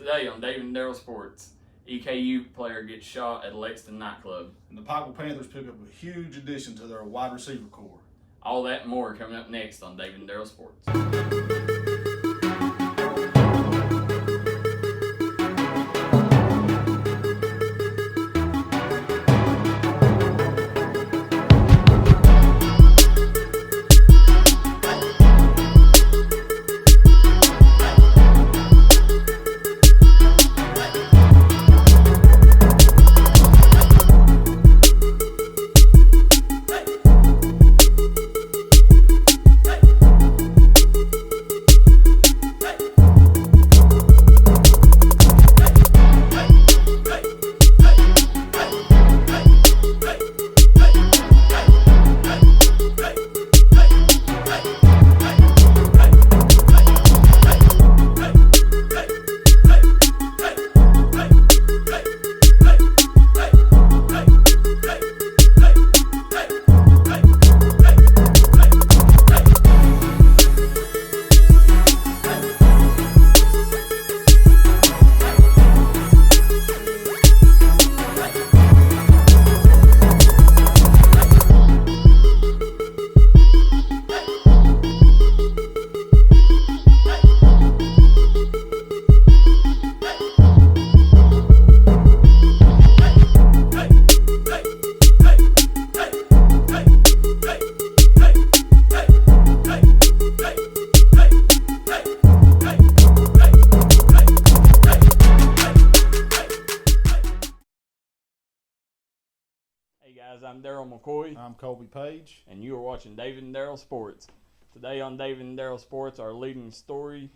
Today on David and Darryl Sports, EKU player gets shot at Lexington nightclub. And the Pikeville Panthers pick up a huge addition to their wide receiver core. All that and more coming up next on David and Darryl Sports. Hey guys, I'm Darryl McCoy. I'm Colby Page. And you are watching David and Darryl Sports. Today on David and Darryl Sports, our leading story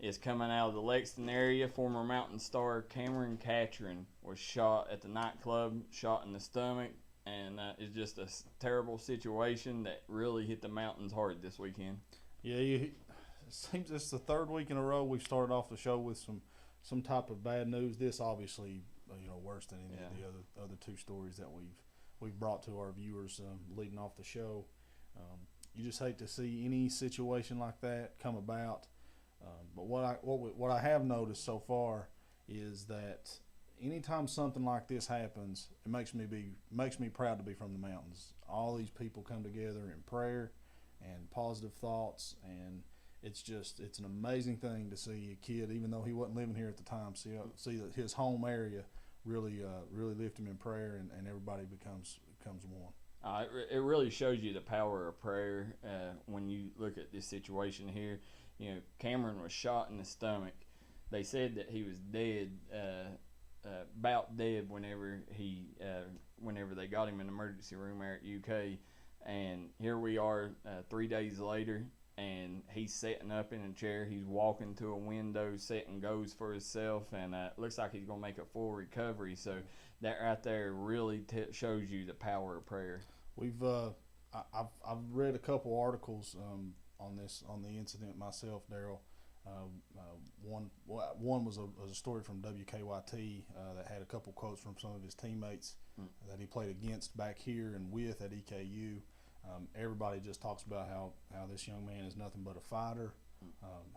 is coming out of the Lexington area. Former Mountain star Cameron Catron was shot at the nightclub, shot in the stomach, and it's just a terrible situation that really hit the Mountains hard this weekend. Yeah, it seems it's the third week in a row we've started off the show with some type of bad news. This obviously, worse than any of the other two stories that we've brought to our viewers leading off the show. You just hate to see any situation like that come about. But what I have noticed so far is that anytime something like this happens, it makes me proud to be from the Mountains. All these people come together in prayer and positive thoughts, and it's an amazing thing to see a kid, even though he wasn't living here at the time, see that his home area really lift him in prayer, and everybody becomes one. It really shows you the power of prayer when you look at this situation here. Cameron was shot in the stomach. They said that he was dead, about dead whenever they got him in the emergency room there at UK. And here we are 3 days later, and he's sitting up in a chair. He's walking to a window, setting goals for himself, and looks like he's going to make a full recovery. So that right there really shows you the power of prayer. I've read a couple articles on the incident myself, Darryl. One was a story from WKYT that had a couple quotes from some of his teammates that he played against back here and with at EKU. Everybody just talks about how this young man is nothing but a fighter,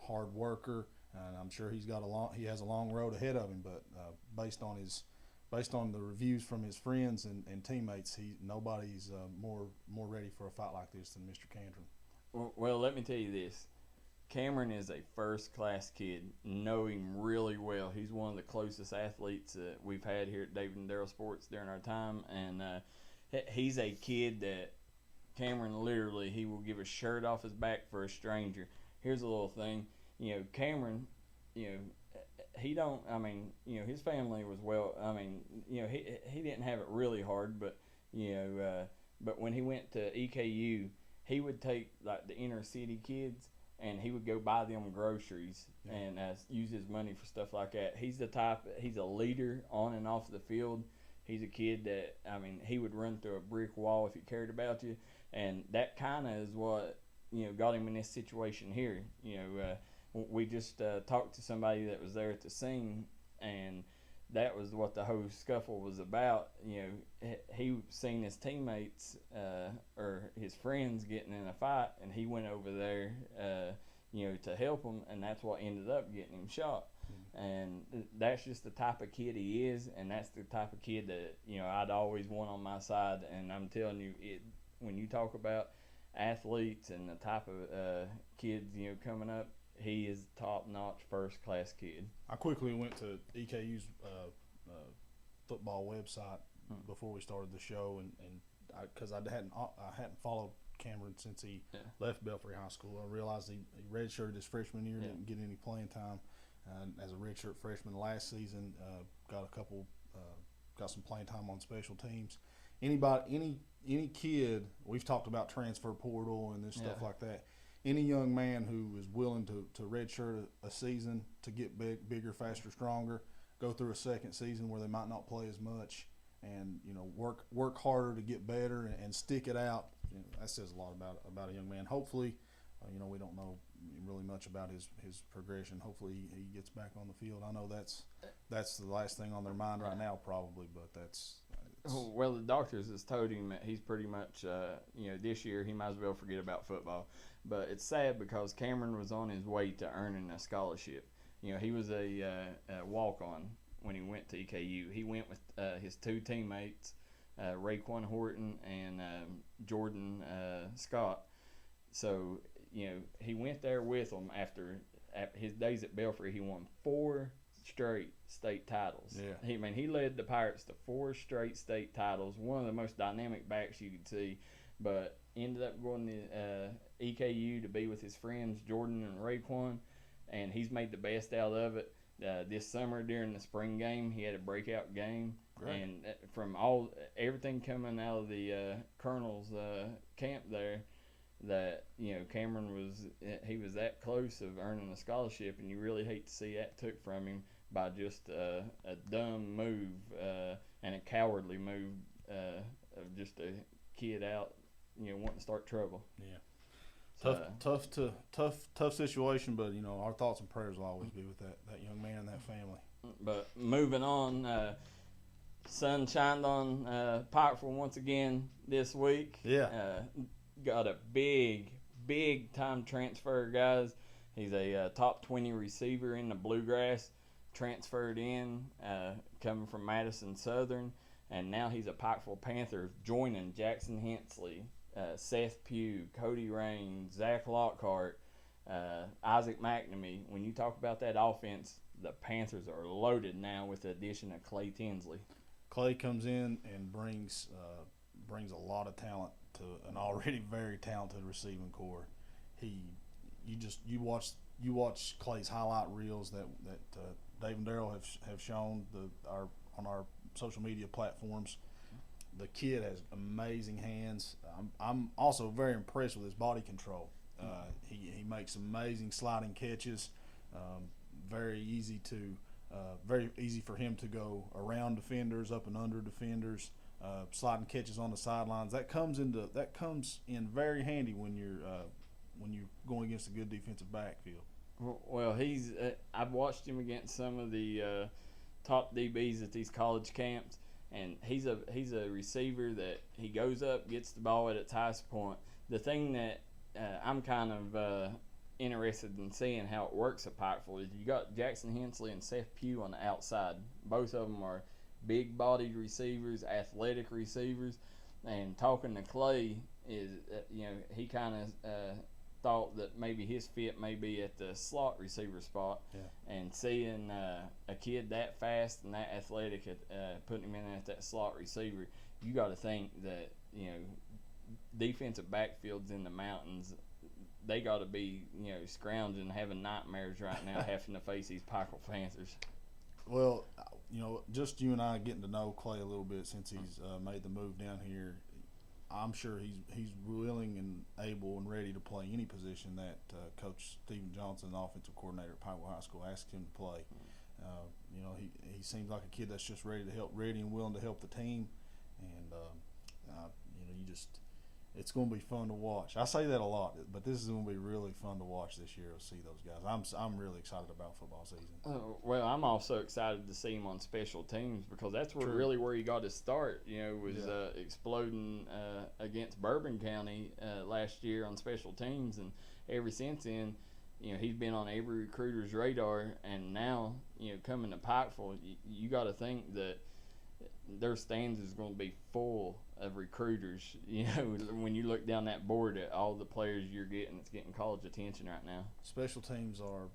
hard worker, and I'm sure he has a long road ahead of him. But based on the reviews from his friends and teammates, nobody's more ready for a fight like this than Mr. Catron. Well, let me tell you this. Cameron is a first-class kid. Know him really well. He's one of the closest athletes that we've had here at David and Darryl Sports during our time, and he's a kid that Cameron literally, he will give a shirt off his back for a stranger. Here's a little thing. Cameron, he don't, his family was he didn't have it really hard, but when he went to EKU, he would take like the inner city kids and he would go buy them groceries and use his money for stuff like that. He's a leader on and off the field. He's a kid that, he would run through a brick wall if he cared about you. And that kind of is what, got him in this situation here. We just talked to somebody that was there at the scene, and that was what the whole scuffle was about. He seen his teammates or his friends getting in a fight, and he went over there, to help them, and that's what ended up getting him shot. And that's just the type of kid he is, and that's the type of kid that, I'd always want on my side. And I'm telling you, when you talk about athletes and the type of kids, coming up, he is top-notch, first-class kid. I quickly went to EKU's football website before we started the show, and because I hadn't followed Cameron since he left Belfry High School. I realized he redshirted his freshman year, didn't get any playing time. As a redshirt freshman last season, got some playing time on special teams. Any kid, we've talked about transfer portal and this stuff like that. Any young man who is willing to redshirt a season to get bigger, faster, stronger, go through a second season where they might not play as much, and work harder to get better and stick it out. That says a lot about a young man. Hopefully, we don't know really much about his progression. Hopefully he gets back on the field. I know that's the last thing on their mind right now, probably, but well, the doctors has told him that he's pretty much, this year he might as well forget about football. But it's sad because Cameron was on his way to earning a scholarship. He was a walk-on when he went to EKU. He went with his two teammates, Raekwon Horton and Jordan Scott. So, he went there with them after his days at Belfry. He won 4 straight state titles. Yeah. He led the Pirates to 4 straight state titles, one of the most dynamic backs you could see, but ended up going to EKU to be with his friends Jordan and Raekwon, and he's made the best out of it. This summer during the spring game, he had a breakout game. Great. And from everything coming out of the Colonel's camp there, that Cameron was that close of earning a scholarship, and you really hate to see that took from him by just a dumb move and a cowardly move of just a kid out wanting to start trouble. Tough situation, but our thoughts and prayers will always be with that young man and that family. But moving on, sun shined on Pikeville once again this week. Got a big time transfer, guys. He's a top 20 receiver in the Bluegrass, transferred in, coming from Madison Southern, and now he's a Pikeville Panther, joining Jackson Hensley, Seth Pugh, Cody Rain, Zach Lockhart, Isaac McNamee. When you talk about that offense, the Panthers are loaded now with the addition of Clay Tinsley. Clay comes in and brings a lot of talent to an already very talented receiving corps. You watch Clay's highlight reels that Dave and Darryl have shown on our social media platforms. The kid has amazing hands. I'm also very impressed with his body control. He makes amazing sliding catches. Very easy for him to go around defenders, up and under defenders. Sliding catches on the sidelines. That comes in very handy when you're going against a good defensive backfield. Well, I've watched him against some of the top DBs at these college camps, and he's a receiver that he goes up, gets the ball at its highest point. The thing that I'm kind of interested in seeing how it works at Pikeville is you got Jackson Hensley and Seth Pugh on the outside. Both of them are big-bodied receivers, athletic receivers, and talking to Clay is, he kind of thought that maybe his fit may be at the slot receiver spot, and seeing a kid that fast and that athletic, putting him in at that slot receiver, you got to think that defensive backfields in the mountains, they got to be scrounging, having nightmares right now, having to face these Pikeville Panthers. Well, just you and I getting to know Clay a little bit since he's made the move down here, I'm sure he's willing and able and ready to play any position that Coach Stephen Johnson, the offensive coordinator at Pikeville High School, asked him to play. He seems like a kid that's just ready and willing to help the team, and it's going to be fun to watch. I say that a lot, but this is going to be really fun to watch this year to see those guys. I'm really excited about football season. Well, I'm also excited to see him on special teams because that's where he got his start. Exploding against Bourbon County last year on special teams, and ever since then, he's been on every recruiter's radar. And now coming to Pikeville, you got to think that their stands is going to be full of recruiters. When you look down that board at all the players you're getting, it's getting college attention right now. Special teams are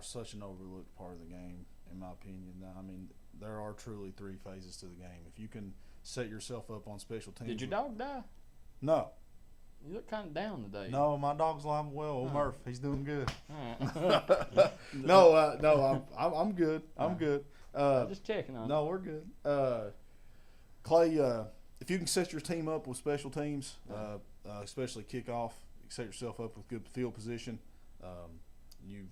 such an overlooked part of the game, in my opinion. I mean, there are truly 3 phases to the game. If you can set yourself up on special teams. Did your dog die? No. You look kind of down today. No, my dog's alive well. Old Murph, he's doing good. All right. No, I'm good. I'm good. I'm just checking on. No, we're good. Clay, if you can set your team up with special teams, especially kickoff, set yourself up with good field position. You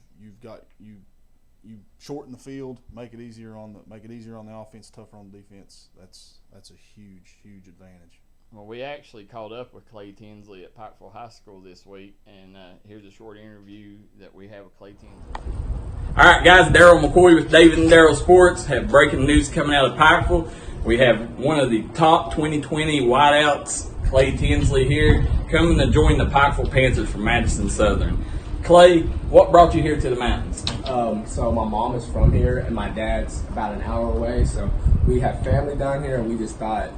shorten the field, make it easier on the offense, tougher on the defense. That's a huge advantage. Well, we actually caught up with Clay Tinsley at Pikeville High School this week, and here's a short interview that we have with Clay Tinsley. All right, guys, Darryl McCoy with David and Darryl Sports have breaking news coming out of Pikeville. We have one of the top 2020 wideouts, Clay Tinsley, here, coming to join the Pikeville Panthers from Madison Southern. Clay, what brought you here to the mountains? So my mom is from here, and my dad's about an hour away. So we have family down here, and we just thought,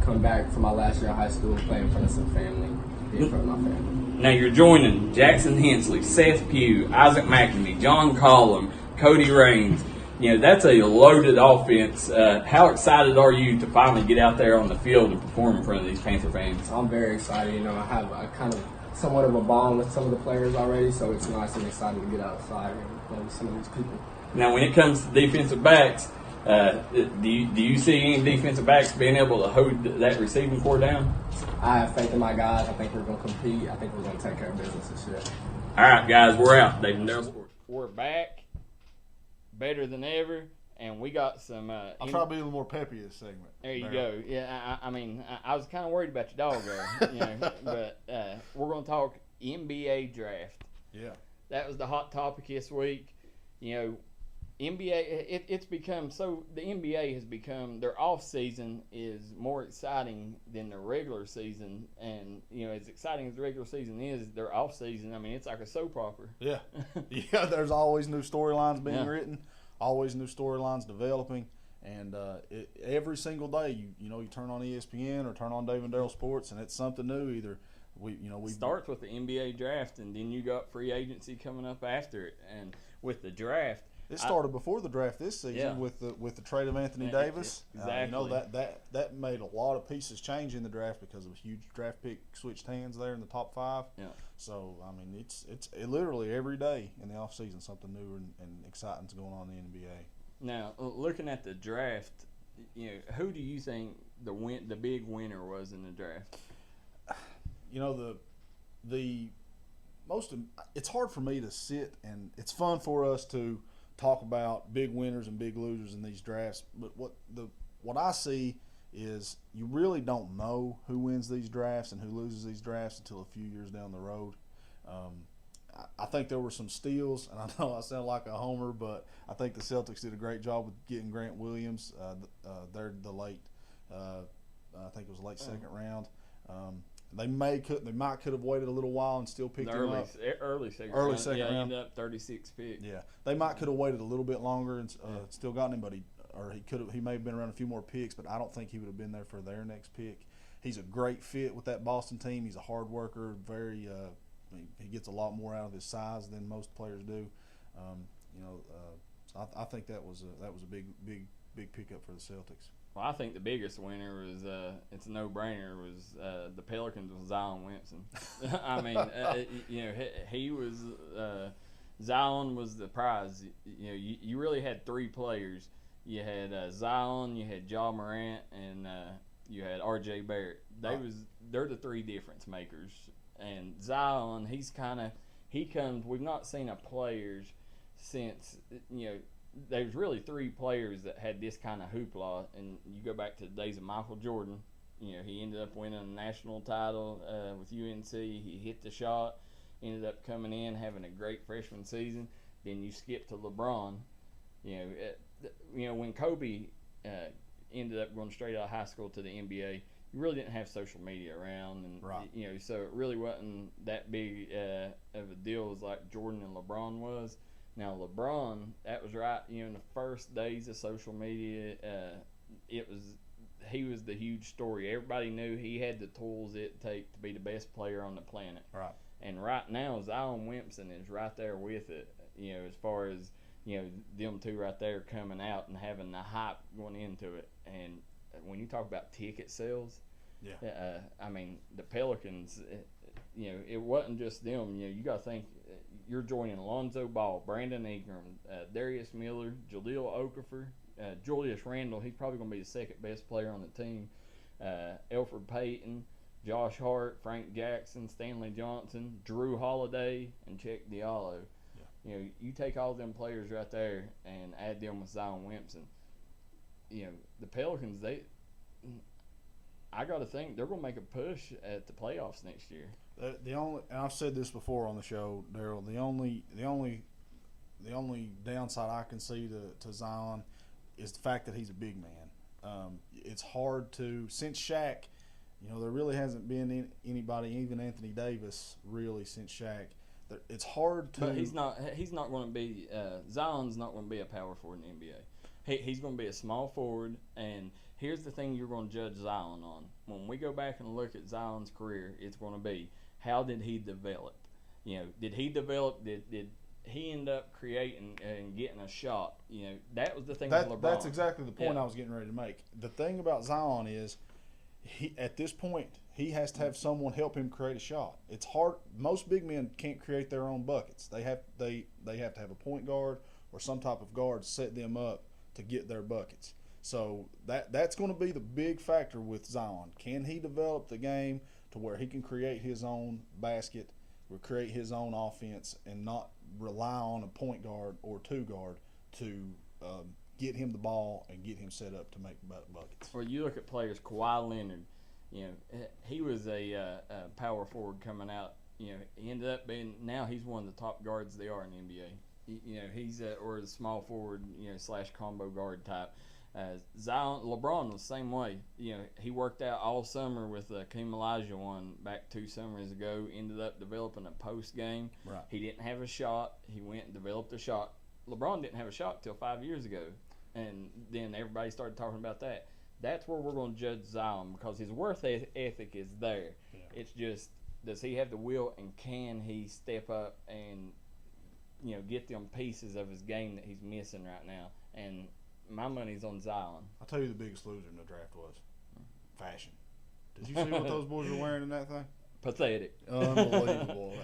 come back for my last year of high school, play in front of some family, be in front of my family. Now you're joining Jackson Hensley, Seth Pugh, Isaac McNamee, John Collum, Cody Raines. That's a loaded offense. How excited are you to finally get out there on the field and perform in front of these Panther fans? I'm very excited. I have a kind of somewhat of a bond with some of the players already, so it's nice and exciting to get outside and play with some of these people. Now, when it comes to defensive backs, do you see any defensive backs being able to hold that receiving core down? I have faith in my guys. I think we're going to compete. I think we're going to take care of business this year. All right, guys, we're out. David and Darryl Sports. We're back, better than ever, and we got some. I'll try to be a little more peppy this segment. There you go. Yeah, I was kind of worried about your dog there, but we're going to talk NBA draft. Yeah, that was the hot topic this week. NBA, it's become so. The NBA has become, their off season is more exciting than the regular season, and as exciting as the regular season is, their off season. It's like a soap opera. Yeah, yeah. There's always new storylines being written, always new storylines developing, and every single day you turn on ESPN or turn on David and Darryl Sports, and it's something new. Either we starts with the NBA draft, and then you got free agency coming up after it, and with the draft. It started before the draft this season with the trade of Anthony Davis. Exactly. That made a lot of pieces change in the draft because of a huge draft pick switched hands there in the top 5. Yeah. So it's literally every day in the off season something new and exciting is going on in the NBA. Now looking at the draft, who do you think the big winner was in the draft? It's hard for me to sit, and it's fun for us to talk about big winners and big losers in these drafts, but what I see is you really don't know who wins these drafts and who loses these drafts until a few years down the road. I think there were some steals, and I know I sound like a homer, but I think the Celtics did a great job with getting Grant Williams. They're the late, I think it was late second round. They might could have waited a little while and still picked him up. Early second round. Yeah, he ended up 36 pick. Yeah, they might could have waited a little bit longer and still gotten him, but he may have been around a few more picks, but I don't think he would have been there for their next pick. He's a great fit with that Boston team. He's a hard worker. He gets a lot more out of his size than most players do. So I think that was a big pickup for the Celtics. Well, I think the biggest winner was it's a no-brainer was the Pelicans with Zion Williamson. He was Zion was the prize. You really had 3 players. You had Zion, you had Ja Morant, and you had R.J. Barrett. They're the 3 difference makers. And Zion, we've not seen a players since there's really 3 players that had this kind of hoopla, and you go back to the days of Michael Jordan. He ended up winning a national title with UNC. He hit the shot, ended up coming in, having a great freshman season. Then you skip to LeBron. When Kobe ended up going straight out of high school to the NBA, you really didn't have social media around, and so it really wasn't that big of a deal as like Jordan and LeBron was. Now LeBron, that was right. In the first days of social media, he was the huge story. Everybody knew he had the tools it take to be the best player on the planet. Right. And right now, Zion Williamson is right there with it. As far as them two right there coming out and having the hype going into it. And when you talk about ticket sales, I mean the Pelicans. It wasn't just them. You got to think you're joining Alonzo Ball, Brandon Ingram, Darius Miller, Jahlil Okafor, Julius Randle. He's probably going to be the second best player on the team. Elfrid Payton, Josh Hart, Frank Jackson, Stanley Johnson, Drew Holiday, and Cheikh Diallo. You take all them players right there and add them with Zion Williamson. The Pelicans, I got to think they're going to make a push at the playoffs next year. And I've said this before on the show, Darryl. The only downside I can see to Zion is the fact that he's a big man. It's hard to, since Shaq, there really hasn't been anybody, even Anthony Davis, really since Shaq. It's hard to. But he's not going to be. Zion's not going to be a power forward in the NBA. He's going to be a small forward. And here's the thing: you're going to judge Zion on. When we go back and look at Zion's career, it's going to be how did he develop? Did he develop? Did he end up creating and getting a shot? That was the thing with LeBron. That's exactly the point I was getting ready to make. The thing about Zion is, at this point, he has to have someone help him create a shot. It's hard. Most big men can't create their own buckets. They have to have a point guard or some type of guard set them up to get their buckets. So that's going to be the big factor with Zion. Can he develop the game to where he can create his own basket, or create his own offense, and not rely on a point guard or two guard to get him the ball and get him set up to make buckets? Well, you look at players, Kawhi Leonard. He was a power forward coming out. He ended up being, now he's one of the top guards they are in the NBA. He's or a small forward, / combo guard type. Zion, LeBron was the same way. He worked out all summer with Hakeem Olajuwon back 2 summers ago. Ended up developing a post game. Right. He didn't have a shot. He went and developed a shot. LeBron didn't have a shot till 5 years ago, and then everybody started talking about that. That's where we're going to judge Zion, because his work ethic is there. Yeah. It's just, does he have the will, and can he step up and get them pieces of his game that he's missing right now? And my money's on Zion. I'll tell you the biggest loser in the draft was fashion. Did you see what those boys were wearing in that thing? Pathetic. Unbelievable.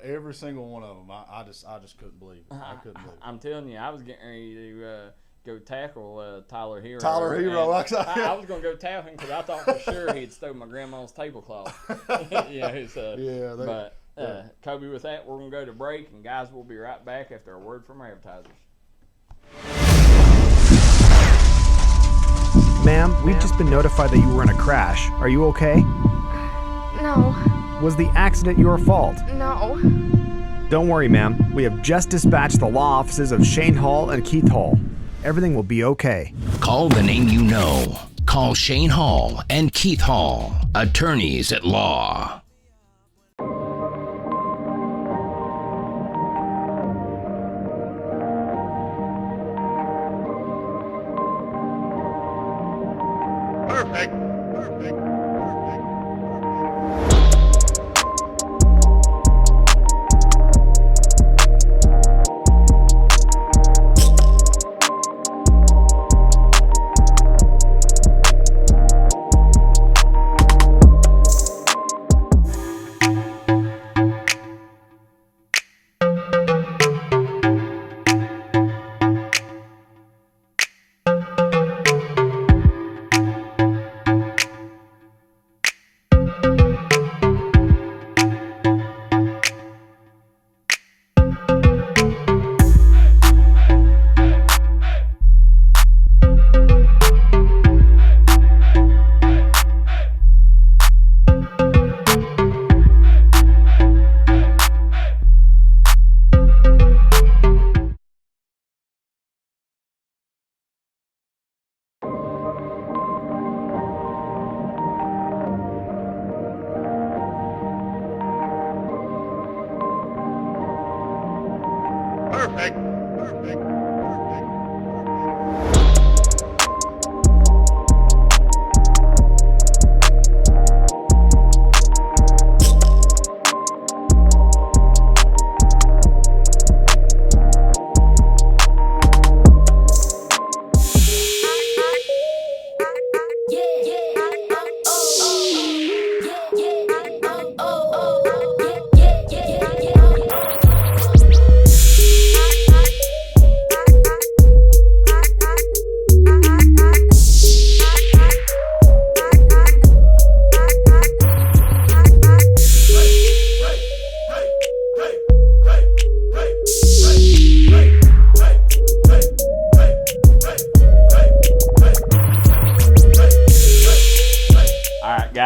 Every single one of them. I just couldn't believe it. I couldn't believe it. I'm telling you, I was getting ready to go tackle Tyler Hero. Tyler Hero. I was going to go tackle him because I thought for sure he'd stole my grandma's tablecloth. Kobe, with that, we're going to go to break, and guys, we'll be right back after a word from our advertisers. Ma'am, we've just been notified that you were in a crash. Are you okay? No. Was the accident your fault? No. Don't worry, ma'am. We have just dispatched the law offices of Shane Hall and Keith Hall. Everything will be okay. Call the name you know. Call Shane Hall and Keith Hall, attorneys at law. Perfect.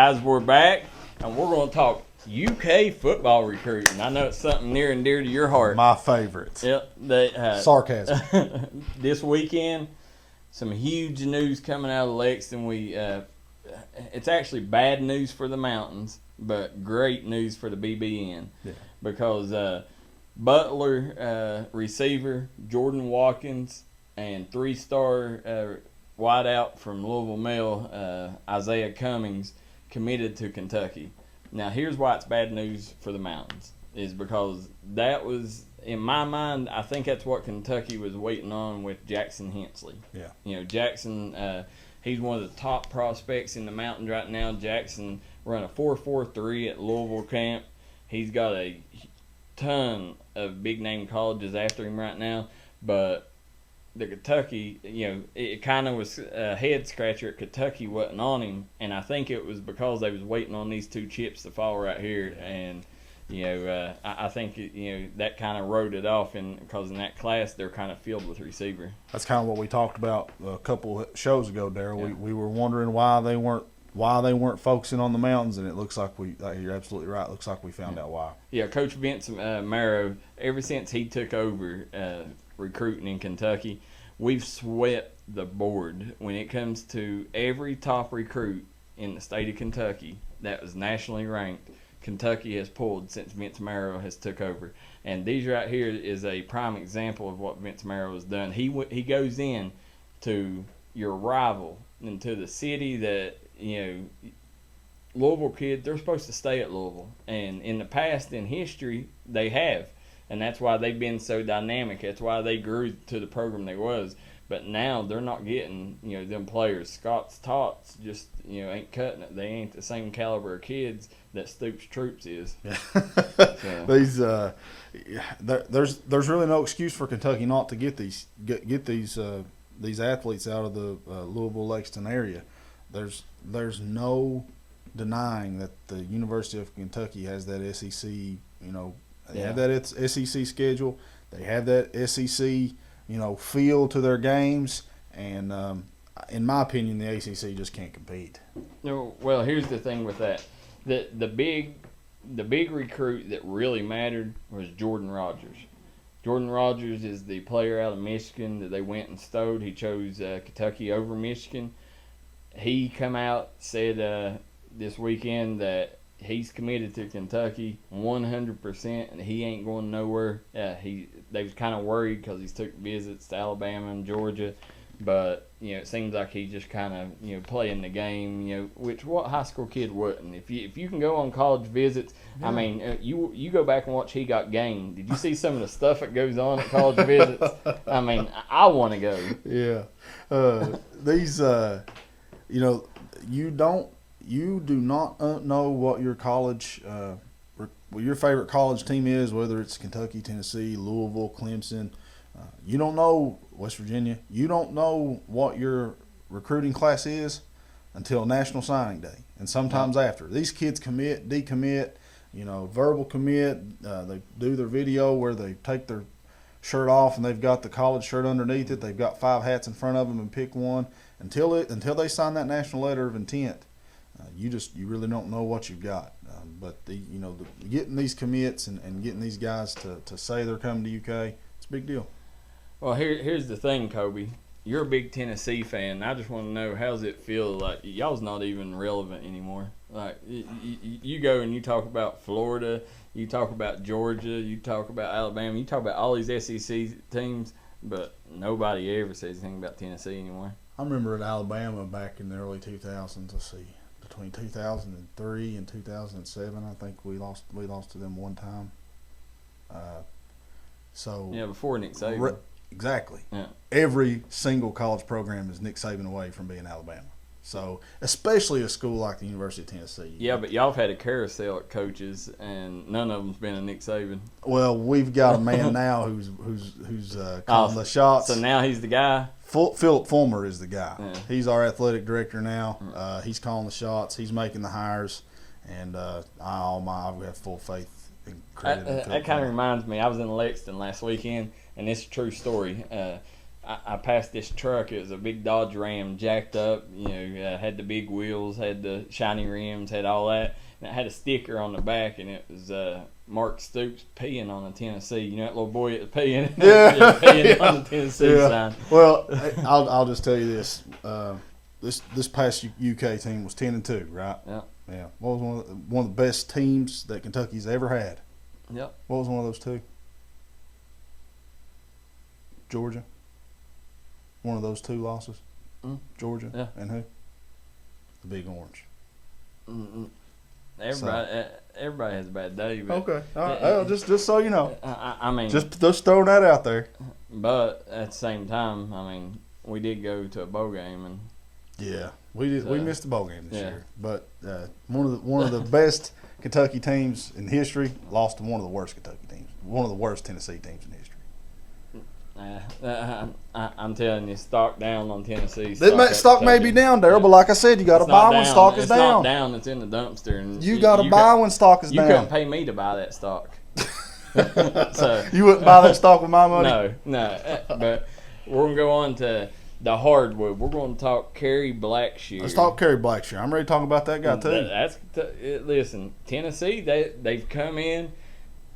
Guys, we're back, and we're going to talk UK football recruiting. I know it's something near and dear to your heart. My favorite. Yep. Sarcasm. This weekend, some huge news coming out of Lexington. It's actually bad news for the Mountains, but great news for the BBN. Yeah. Because Butler receiver Jordan Watkins and 3-star wideout from Louisville Male, Isaiah Cummings, committed to Kentucky. Now, here's why it's bad news for the Mountains, is because that was, in my mind, I think that's what Kentucky was waiting on with Jackson Hensley. Yeah. Jackson, he's one of the top prospects in the Mountains right now. Jackson run a 4.43 at Louisville camp. He's got a ton of big-name colleges after him right now, but the Kentucky, it kind of was a head-scratcher at Kentucky wasn't on him, and I think it was because they was waiting on these 2 chips to fall right here, and, I think, that kind of wrote it off, and because in that class, they're kind of filled with receiver. That's kind of what we talked about a couple of shows ago, Darryl. Yeah. We were wondering why they weren't focusing on the Mountains, and it looks like you're absolutely right. It looks like we found out why. Yeah, Coach Vince Marrow, ever since he took over recruiting in Kentucky, we've swept the board when it comes to every top recruit in the state of Kentucky that was nationally ranked. Kentucky has pulled since Vince Marrow has took over, and these right here is a prime example of what Vince Marrow has done. He goes in to your rival, into the city that Louisville kids, they're supposed to stay at Louisville, and in the past, in history, they have, and that's why they've been so dynamic. That's why they grew to the program they was. But now they're not getting them players. Scott's Tots just ain't cutting it. They ain't the same caliber of kids that Stoops Troops is. Yeah. There's really no excuse for Kentucky not to get these athletes out of the Louisville Lexington area. There's no denying that the University of Kentucky has that SEC. They have that SEC schedule. They have that SEC feel to their games, and in my opinion, the ACC just can't compete. No, well, here's the thing with that: the big recruit that really mattered was Jordan Rogers. Jordan Rogers is the player out of Michigan that they went and stowed. He chose Kentucky over Michigan. He come out, said this weekend that he's committed to Kentucky 100%, and he ain't going nowhere. They was kind of worried because he's took visits to Alabama and Georgia, but it seems like he's just kind of playing the game. Which what high school kid wouldn't? If you can go on college visits, yeah. I mean, you go back and watch He Got Game. Did you see some of the stuff that goes on at college visits? I mean, I want to go. Yeah, these you do not know what your college, your favorite college team is, whether it's Kentucky, Tennessee, Louisville, Clemson. You don't know West Virginia. You don't know what your recruiting class is until National Signing Day, and sometimes after. These kids commit, decommit, verbal commit. They do their video where they take their shirt off and they've got the college shirt underneath it. They've got 5 hats in front of them and pick one until they sign that national letter of intent. You really don't know what you've got. But getting these commits and getting these guys to say they're coming to UK, it's a big deal. Well, here's the thing, Kobe. You're a big Tennessee fan. I just want to know, how's it feel like y'all's not even relevant anymore? Like you go and you talk about Florida, you talk about Georgia, you talk about Alabama, you talk about all these SEC teams, but nobody ever says anything about Tennessee anymore. I remember at Alabama back in the early 2000s. Let's see, between 2003 and 2007, I think we lost to them one time. Before Nick Saban. Exactly. Yeah. Every single college program is Nick Saban away from being Alabama. So, especially a school like the University of Tennessee. Yeah, but y'all have had a carousel at coaches, and none of them's been a Nick Saban. Well, we've got a man now who's calling the shots. So now he's the guy. Philip Fulmer is the guy. Yeah. He's our athletic director now. He's calling the shots. He's making the hires, and I have full faith and credit. That kind of reminds me. I was in Lexington last weekend, and it's a true story. I passed this truck. It was a big Dodge Ram, jacked up. Had the big wheels, had the shiny rims, had all that. And it had a sticker on the back, and it was Mark Stoops peeing on the Tennessee. You know that little boy that was peeing? Yeah. Peeing on the Tennessee sign. Well, I'll just tell you this. This past UK team was 10-2, right? Yeah. Yeah. What was one of the best teams that Kentucky's ever had? Yep. What was one of those two? Georgia. One of those two losses. Georgia. Yeah. And who? The Big Orange. Everybody has a bad day. But Okay. All right. Just so you know. I mean, just throwing that out there. But at the same time, I mean, we did go to a bowl game, and yeah, we did. We missed the bowl game this yeah. year, but one of the best Kentucky teams in history lost to one of the worst Kentucky teams, one of the worst Tennessee teams in history. I'm telling you, stock down on Tennessee. Stock may be down, Darryl, but like I said, you got to buy when stock is down. It's not down; it's in the dumpster. And you got to buy when stock is down. You couldn't pay me to buy that stock. So you wouldn't buy that stock with my money. No. But we're gonna go on to the hardwood. We're going to talk Kerry Blackshear. Let's talk Kerry Blackshear. I'm ready to talk about that guy too. Listen, Tennessee, they've come in.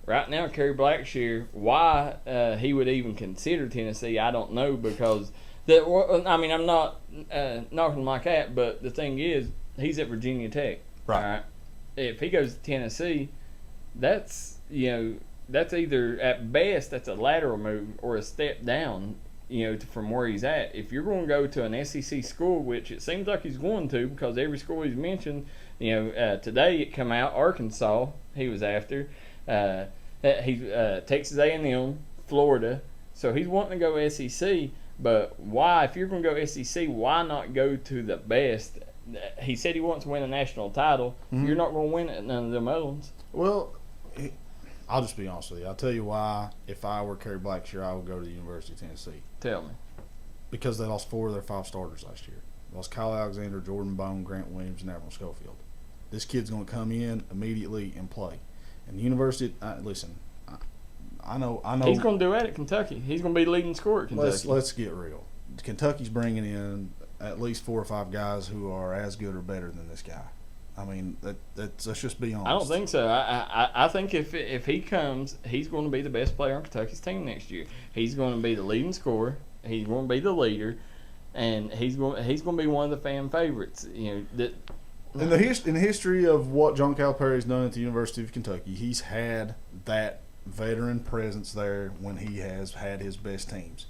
Right now, Kerry Blackshear, why he would even consider Tennessee, I don't know, because I'm not knocking him like that, but the thing is, he's at Virginia Tech. Right. All right? If he goes to Tennessee, that's either at best that's a lateral move or a step down, from where he's at. If you're going to go to an SEC school, which it seems like he's going to, because every school he's mentioned, today it come out Arkansas he was after. He's Texas A&M, Florida, so he's wanting to go SEC. But why, if you're going to go SEC, why not go to the best? He said he wants to win a national title. Mm-hmm. You're not going to win it at none of them other ones. Well, I'll just be honest with you. I'll tell you why. If I were Kerry Blackshear, I would go to the University of Tennessee. Tell me. Because they lost 4 of their 5 starters last year. They lost Kyle Alexander, Jordan Bone, Grant Williams, and Admiral Schofield. This kid's going to come in immediately and play. And the University, listen, I know. He's going to do it at Kentucky. He's going to be the leading scorer at Kentucky. Let's get real. Kentucky's bringing in at least 4 or 5 guys who are as good or better than this guy. I mean, let's just be honest. I don't think so. I think if he comes, he's going to be the best player on Kentucky's team next year. He's going to be the leading scorer. He's going to be the leader, and he's going to be one of the fan favorites. In the history of what John Calipari has done at the University of Kentucky, he's had that veteran presence there when he has had his best teams.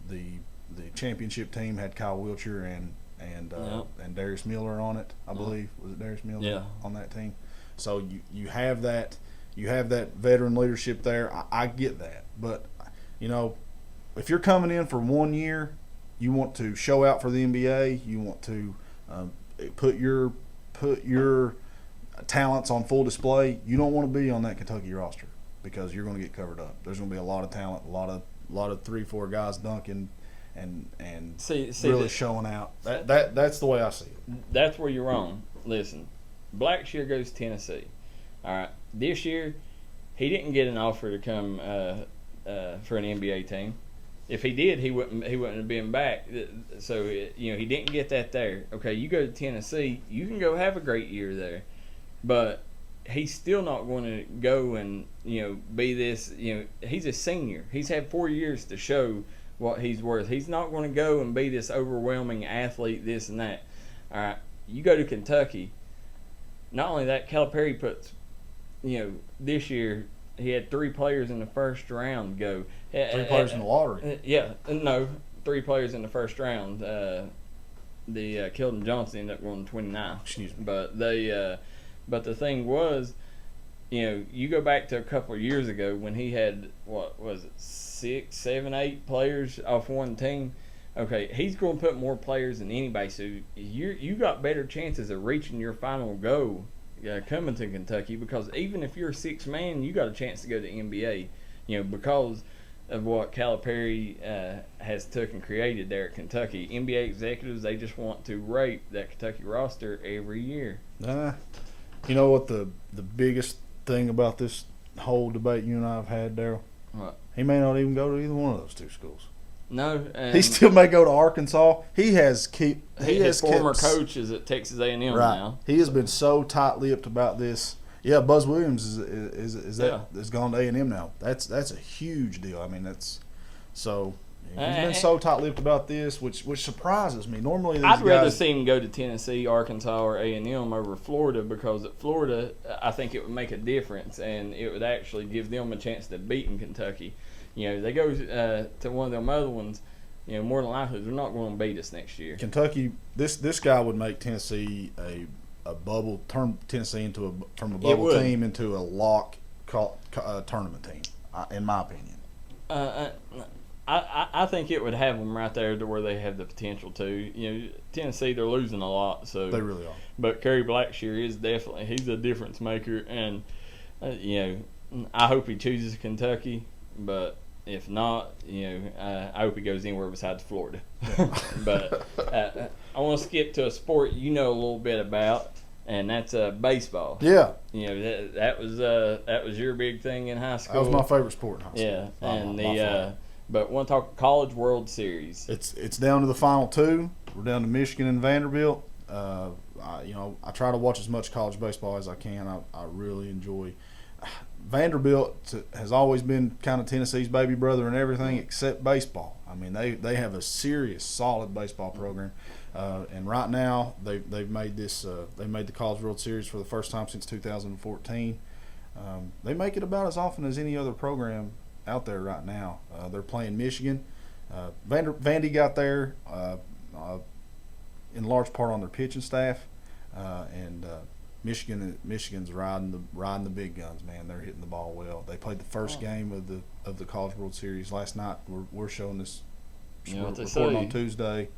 The championship team had Kyle Wiltshire and Darius Miller on it, I believe. Was it Darius Miller on that team? So you have that veteran leadership there. I get that, but if you're coming in for 1 year, you want to show out for the NBA. You want to put your talents on full display. You don't want to be on that Kentucky roster because you're going to get covered up. There's going to be a lot of talent, a lot of 3-4 guys dunking and really showing out. That's the way I see it. That's where you're wrong. Listen, Blackshear goes to Tennessee. All right, this year he didn't get an offer to come for an NBA team. If he did, he wouldn't have been back. So he didn't get that there. Okay, you go to Tennessee, you can go have a great year there, but he's still not going to go and be this. He's a senior. He's had 4 years to show what he's worth. He's not going to go and be this overwhelming athlete, this and that. All right, you go to Kentucky. Not only that, Calipari puts, this year he had 3 players in the first round go. 3 players in the lottery. 3 players in the first round. Keldon Johnson ended up going 29. Excuse me. But but the thing was, you go back to a couple of years ago when he had 6, 7, 8 players off one team. Okay, he's going to put more players than anybody. So you got better chances of reaching your final goal coming to Kentucky, because even if you're a 6th man, you got a chance to go to the NBA. Because of what Calipari has took and created there at Kentucky. NBA executives, they just want to rape that Kentucky roster every year. You know what the biggest thing about this whole debate you and I have had, Darryl? What? He may not even go to either one of those 2 schools. No, and He still may go to Arkansas. His former kept, coach is at Texas A&M right. now. He has been so tight-lipped about this. Yeah, Buzz Williams is gone to A&M now. That's a huge deal. I mean, he's been so tight-lipped about this, which surprises me. Normally, I'd rather see him go to Tennessee, Arkansas, or A&M over Florida, because at Florida, I think it would make a difference, and it would actually give them a chance to beat in Kentucky. They go to one of them other ones, more than likely they're not going to beat us next year. Kentucky, this guy would make Tennessee turn Tennessee from a bubble team into a lock tournament team, in my opinion. I think it would have them right there to where they have the potential to. Tennessee, they're losing a lot, so They really are. But Kerry Blackshear he's a difference maker, and I hope he chooses Kentucky, but if not, I hope he goes anywhere besides Florida. But I want to skip to a sport a little bit about, and that's baseball. Yeah, that was your big thing in high school. that was my favorite sport in high school. Yeah, and but want to talk College World Series. It's down to the final two. We're down to Michigan and Vanderbilt. I try to watch as much college baseball as I can. I really enjoy. Vanderbilt has always been kind of Tennessee's baby brother in everything except baseball. I mean, they have a serious, solid baseball program, and right now they've made this. They made the College World Series for the first time since 2014. They make it about as often as any other program out there right now. They're playing Michigan. Vandy got there in large part on their pitching staff, and Michigan's riding the big guns, man. They're hitting the ball well. They played the first game of the College World Series last night. We're showing this. We're recording on Tuesday.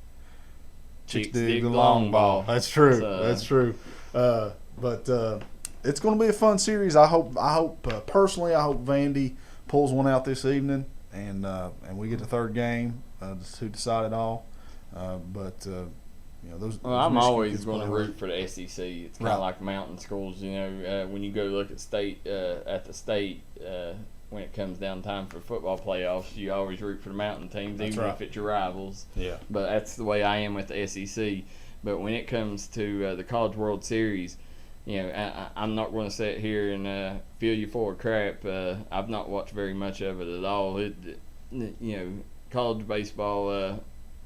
Chicks dig the long ball. That's true. That's true. But it's going to be a fun series. I hope personally, I hope Vandy pulls one out this evening, and we get the third game to decide it all. I'm always going to root for the SEC. It's kind of like mountain schools, when you go look at the state, when it comes down time for football playoffs, you always root for the mountain teams, even if it's your rivals. Yeah. But that's the way I am with the SEC. But when it comes to the College World Series, I'm not going to sit here and fill you full of crap. I've not watched very much of it at all. College baseball,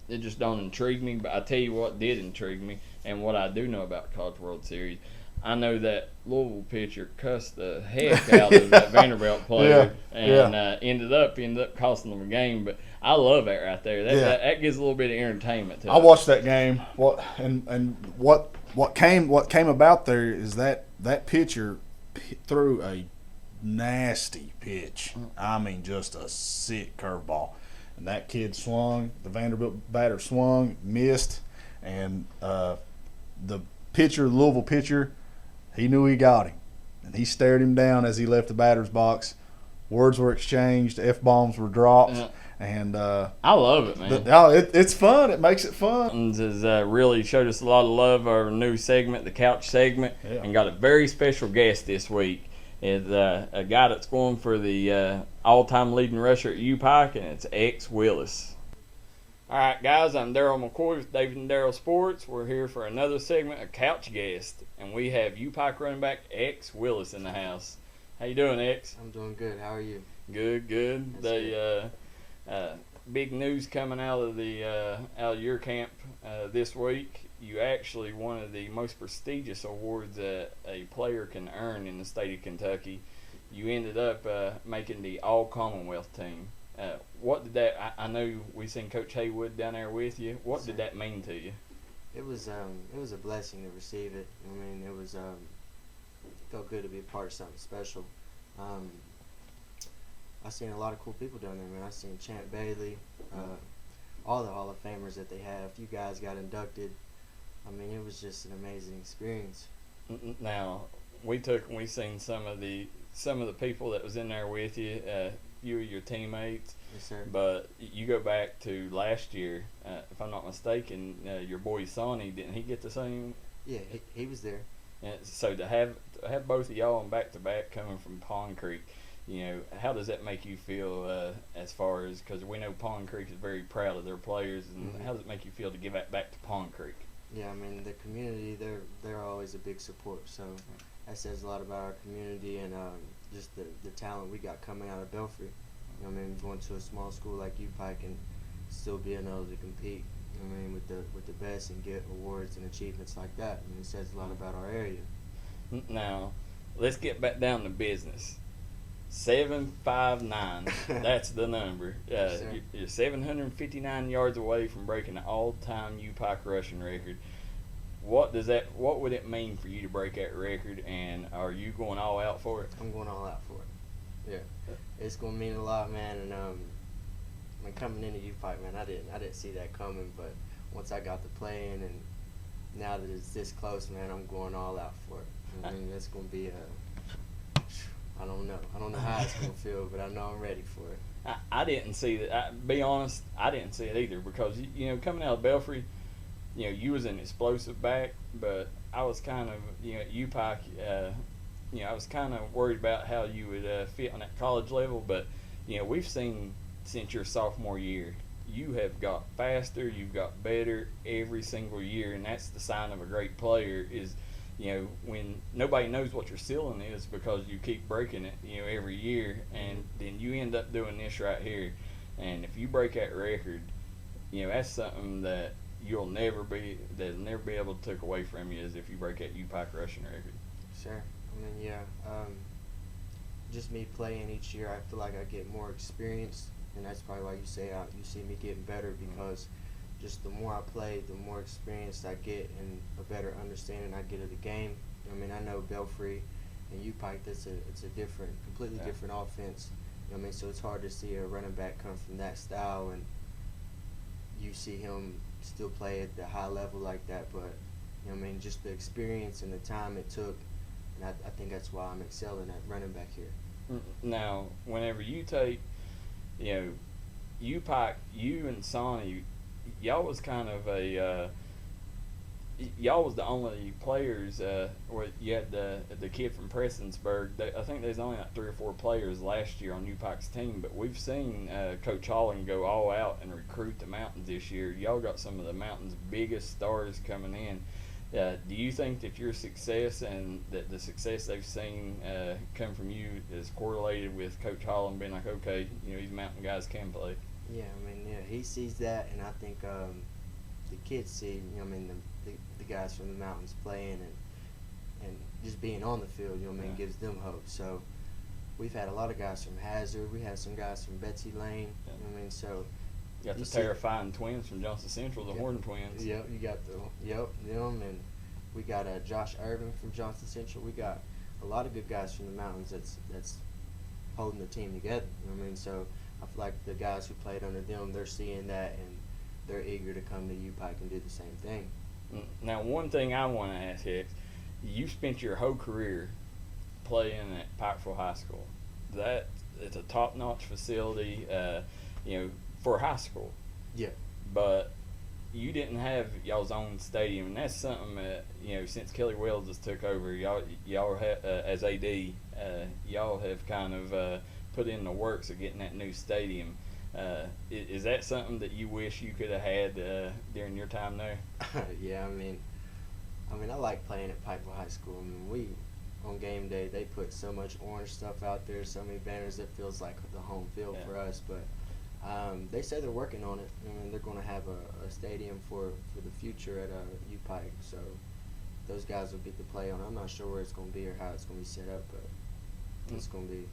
it just don't intrigue me. But I tell you what did intrigue me, and what I do know about College World Series, I know that Louisville pitcher cussed the heck out of that Vanderbilt player, and ended up costing them a game. But I love that right there. That gives a little bit of entertainment to it. I watched that game. What came about there is that pitcher threw a nasty pitch. I mean, just a sick curveball. And that kid swung. The Vanderbilt batter swung, missed, and the Louisville pitcher, he knew he got him, and he stared him down as he left the batter's box. Words were exchanged, F-bombs were dropped, and I love it, man. It's fun. It makes it fun. Has really showed us a lot of love. Our new segment, the Couch segment, and got a very special guest this week. Is a guy that's going for the all-time leading rusher at UPike, and it's X Willis. All right, guys, I'm Darryl McCoy with David and Darryl Sports. We're here for another segment of Couch Guest, and we have UPike running back X Willis in the house. How you doing, X? I'm doing good. How are you? Good. Big news coming out of your camp this week. You actually one of the most prestigious awards that a player can earn in the state of Kentucky. You ended up making the All-Commonwealth team. What did that? I know we seen Coach Haywood down there with you. What did that mean to you? It was a blessing to receive it. I mean, it was felt good to be a part of something special. I seen a lot of cool people down there, man. I seen Champ Bailey, all the Hall of Famers that they have. A few guys got inducted. I mean, it was just an amazing experience. Now, we seen some of the people that was in there with you, you or your teammates. Yes, sir. But you go back to last year, if I'm not mistaken, your boy Sonny, didn't he get the same? Yeah, he was there. And so to have both of y'all on back to back coming from Pond Creek, how does that make you feel as far as, because we know Pond Creek is very proud of their players, and how does it make you feel to give that back to Pond Creek? Yeah, I mean, the community, they're always a big support, so that says a lot about our community and just the talent we got coming out of Belfry. I mean, going to a small school like UPike and still being able to compete, I mean, with the best and get awards and achievements like that. I mean, it says a lot about our area. Now, let's get back down to business. 759, that's the number. You're 759 yards away from breaking the all-time UPike rushing record. What would it mean for you to break that record, and are you going all out for it? I'm going all out for it. Yeah, it's going to mean a lot, man. And when coming into UPike, man, I didn't see that coming, but once I got to playing, and now that it's this close, man, I'm going all out for it. I mean, it's going to be I don't know how it's going to feel, but I know I'm ready for it. I didn't see that. Be honest, I didn't see it either, because coming out of Belfry, you was an explosive back, but I was kind of UPike. I was kind of worried about how you would fit on that college level, but we've seen since your sophomore year, you have got faster, you've got better every single year, and that's the sign of a great player. Is when nobody knows what your ceiling is, because you keep breaking it, every year, and then you end up doing this right here. And if you break that record, that's something that they'll never be able to take away from you, as if you break that UPike rushing record. Sure. I mean, just me playing each year, I feel like I get more experience, and that's probably why you see me getting better, because just the more I play, the more experience I get and a better understanding I get of the game. I mean, I know Belfry and UPike, it's a completely different offense. I mean, so it's hard to see a running back come from that style, and you see him still play at the high level like that. But I mean, just the experience and the time it took, and I think that's why I'm excelling at running back here. Now, whenever you take, UPike, you and Sonny, y'all was kind of y'all was the only players where you had the kid from Prestonsburg. I think there's only like 3 or 4 players last year on UPike's team, but we've seen Coach Holland go all out and recruit the Mountains this year. Y'all got some of the Mountains' biggest stars coming in. Do you think that your success and that the success they've seen come from you is correlated with Coach Holland being like, okay, these Mountain guys can play? Yeah, I mean, he sees that, and I think the kids see, the guys from the Mountains playing and just being on the field, gives them hope. So we've had a lot of guys from Hazard. We had some guys from Betsy Lane. So you got the terrifying twins from Johnson Central, the Horton twins. Yep, you got them, and we got Josh Irvin from Johnson Central. We got a lot of good guys from the Mountains that's holding the team together. So I feel like the guys who played under them, they're seeing that, and they're eager to come to UPike and do the same thing. Now, one thing I want to ask you, you spent your whole career playing at Pikeville High School. It's a top-notch facility, for high school. Yeah. But you didn't have y'all's own stadium, and that's something that, since Kelly Wells has took over, y'all as AD, y'all have kind of put in the works of getting that new stadium. Is that something that you wish you could have had during your time there? Yeah, I mean, I like playing at Pikeville High School. On game day, they put so much orange stuff out there, so many banners, it feels like the home field for us. But they say they're working on it. They're going to have a stadium for the future at UPike, so those guys will get to play on it. I'm not sure where it's going to be or how it's going to be set up, but it's going to be.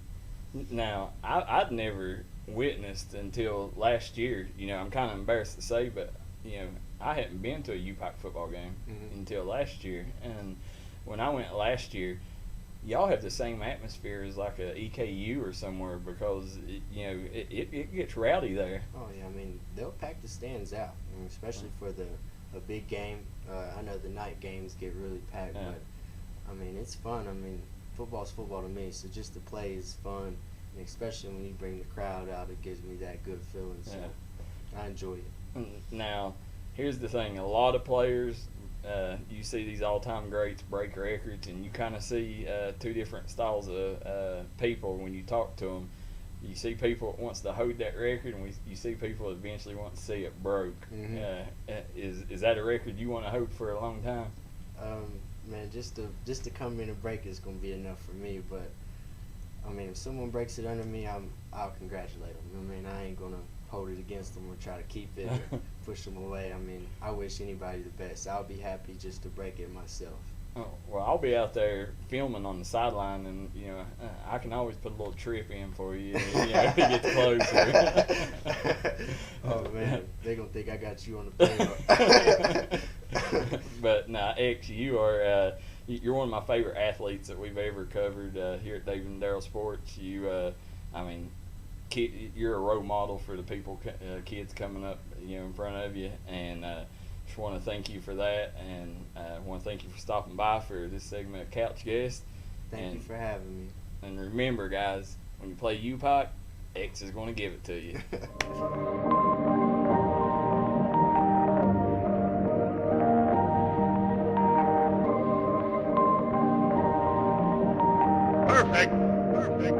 Now, I'd never witnessed until last year. I'm kind of embarrassed to say, but I hadn't been to a UPike football game until last year. And when I went last year, y'all have the same atmosphere as like a EKU or somewhere, because it gets rowdy there. Oh yeah, they'll pack the stands out, especially for a big game. I know the night games get really packed, but it's fun. Football's football to me, so just to play is fun, and especially when you bring the crowd out, it gives me that good feeling. So I enjoy it. Now, here's the thing: a lot of players you see these all-time greats break records, and you kind of see two different styles of people when you talk to them. You see people that wants to hold that record, and you see people that eventually want to see it broke. Is that a record you want to hold for a long time? Man, just to come in and break is gonna be enough for me. But I mean, if someone breaks it under me, I'll congratulate them. I mean, I ain't gonna hold it against them or try to keep it or push them away. I mean, I wish anybody the best. I'll be happy just to break it myself. Oh, well, I'll be out there filming on the sideline, and I can always put a little trip in for you, if it gets closer. Oh man, they gonna think I got you on the payroll. But nah, X, you're one of my favorite athletes that we've ever covered here at David and Darryl Sports. You're a role model for the kids coming up, in front of you, and just want to thank you for that, and want to thank you for stopping by for this segment of Couch Guest. Thank you for having me. And remember, guys, when you play UPOC, X is going to give it to you. Perfect. Perfect.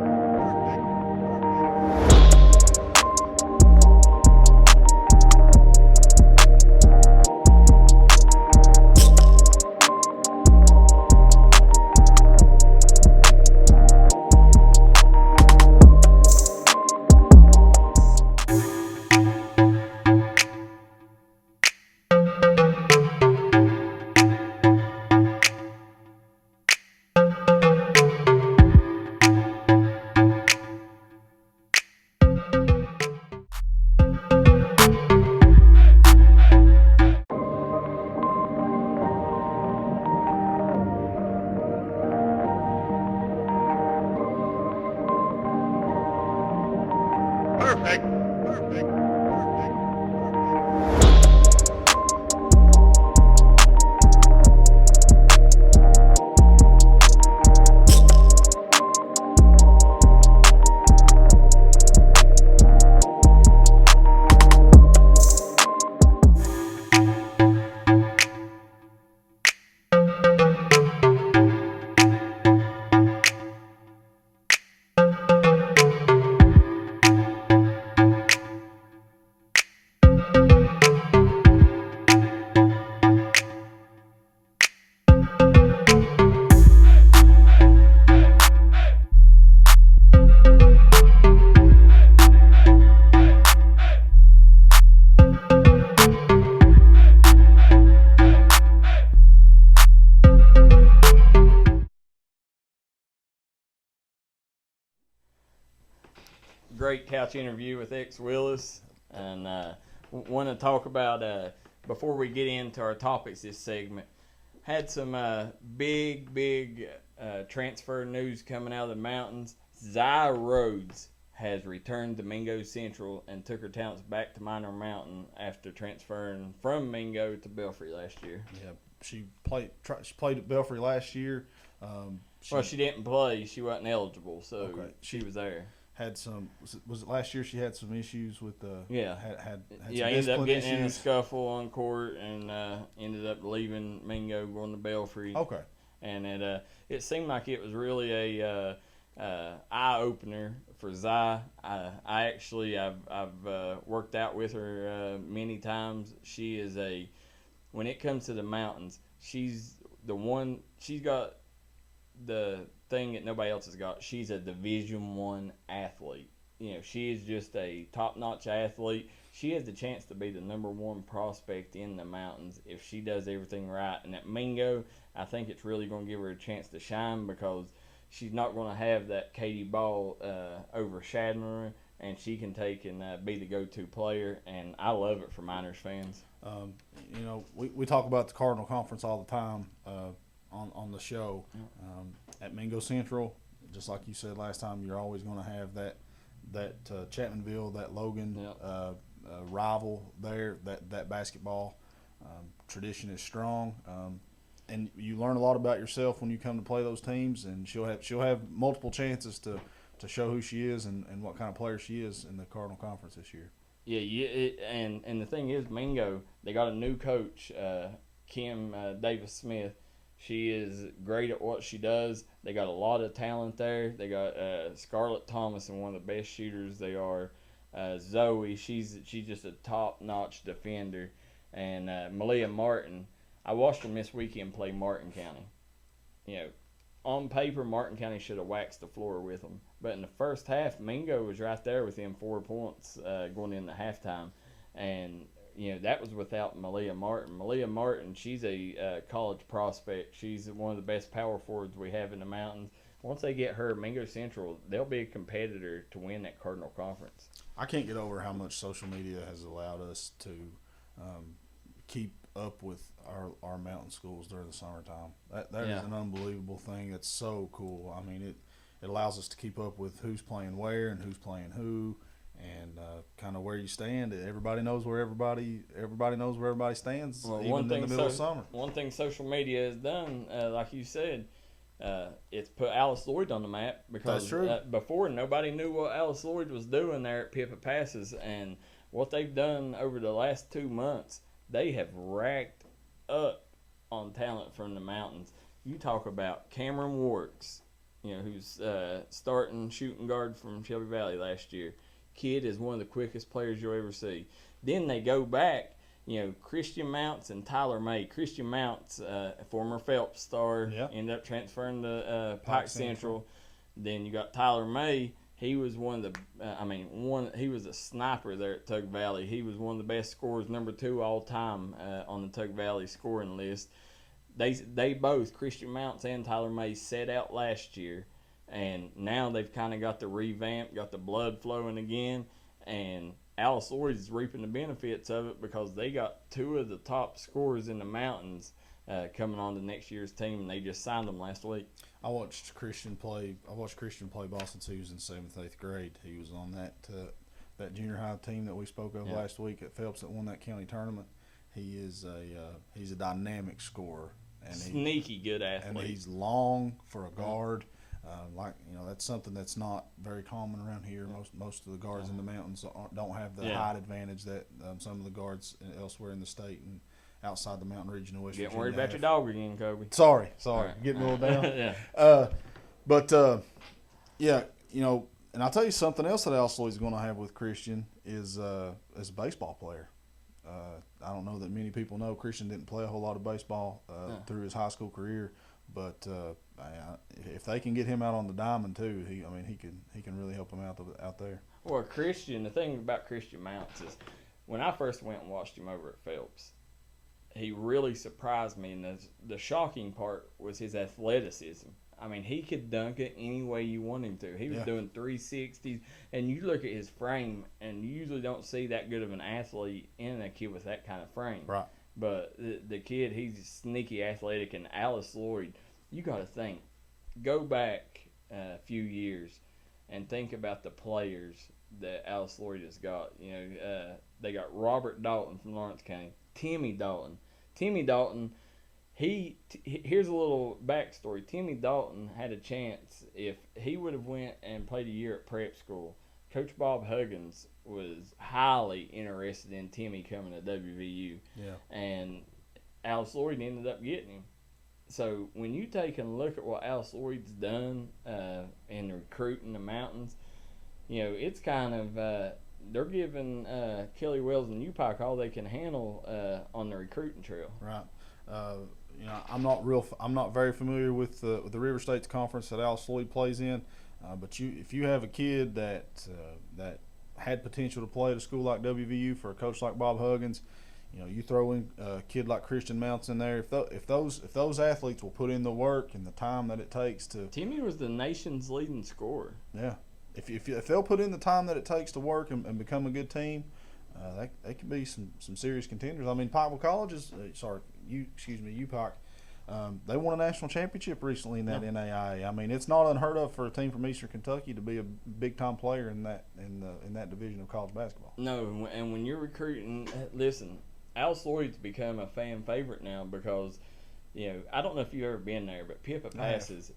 Perfect. Perfect. Great couch interview with X Willis, and want to talk about before we get into our topics this segment. Had some big transfer news coming out of the mountains. Zai Rhodes has returned to Mingo Central and took her talents back to Minor Mountain after transferring from Mingo to Belfry last year. Yeah, she played at Belfry last year. She didn't play; she wasn't eligible, so she was there. Had some was it last year? She had some issues with had ended up getting in a scuffle on court and ended up leaving Mingo, going to Belfry. Okay, and it seemed like it was really a eye opener for Zai. I've worked out with her many times. She is when it comes to the mountains, she's the one. She's got the thing that nobody else has got. She's a Division I athlete. She is just a top-notch athlete. She has the chance to be the number one prospect in the mountains if she does everything right. And at Mingo, I think it's really going to give her a chance to shine because she's not going to have that Katie Ball overshadowing her, and she can take and be the go-to player. And I love it for Miners fans. We talk about the Cardinal Conference all the time on the show. At Mingo Central, just like you said last time, you're always going to have that Chapmanville, that Logan rival there. That basketball tradition is strong, and you learn a lot about yourself when you come to play those teams. And she'll have multiple chances to show who she is and what kind of player she is in the Cardinal Conference this year. Yeah, and the thing is, Mingo, they got a new coach Kim Davis-Smith. She is great at what she does. They got a lot of talent there. They got Scarlett Thomas, and one of the best shooters they are. Zoe, she's just a top-notch defender. And Malia Martin, I watched them this weekend play Martin County. You know, on paper, Martin County should have waxed the floor with them. But in the first half, Mingo was right there within 4 points going into halftime. And, you know, that was without Malia Martin. Malia Martin, she's a college prospect. She's one of the best power forwards we have in the mountains. Once they get her, Mingo Central, they'll be a competitor to win that Cardinal Conference. I can't get over how much social media has allowed us to keep up with our mountain schools during the summertime. That is an unbelievable thing. It's so cool. I mean, it allows us to keep up with who's playing where and who's playing who, and kind of where you stand. Everybody knows where everybody knows where everybody stands, even in the middle of summer. One thing social media has done, like you said, it's put Alice Lloyd on the map, because before nobody knew what Alice Lloyd was doing there at Pippa Passes, and what they've done over the last 2 months, they have racked up on talent from the mountains. You talk about Cameron Warks, you know, who's starting shooting guard from Shelby Valley last year. Kid is one of the quickest players you'll ever see. Then they go back, you know, Christian Mounts and Tyler May. Christian Mounts, former Phelps star, ended up transferring to Pike Central. Then you got Tyler May. He was one of the, he was a sniper there at Tug Valley. He was one of the best scorers, number 2 all time on the Tug Valley scoring list. They both, Christian Mounts and Tyler May, set out last year, and now they've kind of got the revamp, got the blood flowing again, and Alice Lloyd is reaping the benefits of it, because they got 2 of the top scorers in the mountains coming on to next year's team, and they just signed them last week. I watched Christian play ball since he was in 7th, 8th grade. He was on that junior high team that we spoke of last week at Phelps that won that county tournament. He's a dynamic scorer, and sneaky good athlete. And he's long for a guard. That's something that's not very common around here. Most of the guards in the mountains don't have the height advantage that some of the guards elsewhere in the state and outside the mountain region of West Virginia. Getting worried about your dog again, Kobe. Sorry. Right. Getting a little down. And I'll tell you something else that Alice Lloyd's going to have with Christian is as a baseball player. I don't know that many people know Christian didn't play a whole lot of baseball through his high school career, but if they can get him out on the diamond too, he can really help him out there. Well, Christian, the thing about Christian Mounts is, when I first went and watched him over at Phelps, he really surprised me, and the shocking part was his athleticism. I mean, he could dunk it any way you want him to. He was doing 360s, and you look at his frame, and you usually don't see that good of an athlete in a kid with that kind of frame. Right. But the kid, he's sneaky athletic, and Alice Lloyd, you got to think, go back a few years and think about the players that Alice Lloyd has got. You know, they got Robert Dalton from Lawrence County, Timmy Dalton. Here's a little backstory. Timmy Dalton had a chance. If he would have went and played a year at prep school, Coach Bob Huggins was highly interested in Timmy coming to WVU. Yeah. And Alice Lloyd ended up getting him. So when you take a look at what Alice Lloyd's done in recruiting the mountains, you know, it's kind of they're giving Kelly Wells and UPike all they can handle on the recruiting trail. Right. I'm not very familiar with the River States Conference that Alice Lloyd plays in, but if you have a kid that had potential to play at a school like WVU for a coach like Bob Huggins, you know, you throw in a kid like Christian Mounts in there. If those athletes will put in the work and the time that it takes to. Timmy was the nation's leading scorer. Yeah, if they'll put in the time that it takes to work and become a good team, they can be some serious contenders. I mean, Pikeville College is UPike. They won a national championship recently in that NAIA. I mean, it's not unheard of for a team from Eastern Kentucky to be a big time player in that division of college basketball. No, and when you're recruiting, listen, Alice Lloyd's become a fan favorite now because, you know, I don't know if you've ever been there, but Pippa Passes.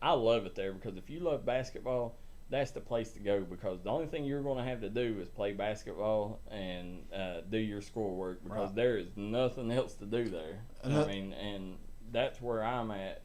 I love it there because if you love basketball, that's the place to go, because the only thing you're going to have to do is play basketball and do your schoolwork, because there is nothing else to do there. And that's where I'm at.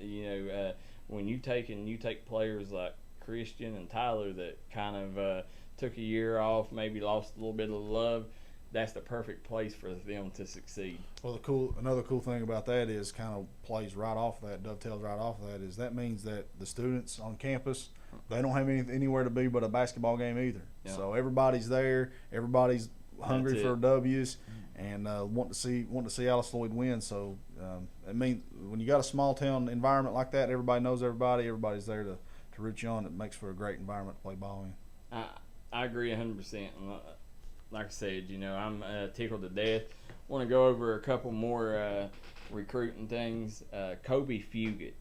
When you take players like Christian and Tyler that kind of took a year off, maybe lost a little bit of love, that's the perfect place for them to succeed. Well, another cool thing about that is kind of plays right off that, dovetails right off that, is that means that the students on campus, they don't have anywhere to be but a basketball game either. Yeah. So everybody's there, everybody's hungry for W's, and want to see Alice Floyd win. So I mean, when you got a small town environment like that, everybody knows everybody, everybody's there to root you on. It makes for a great environment to play ball in. I agree 100%. Like I said, I'm tickled to death. Want to go over a couple more recruiting things. Kobe Fugit,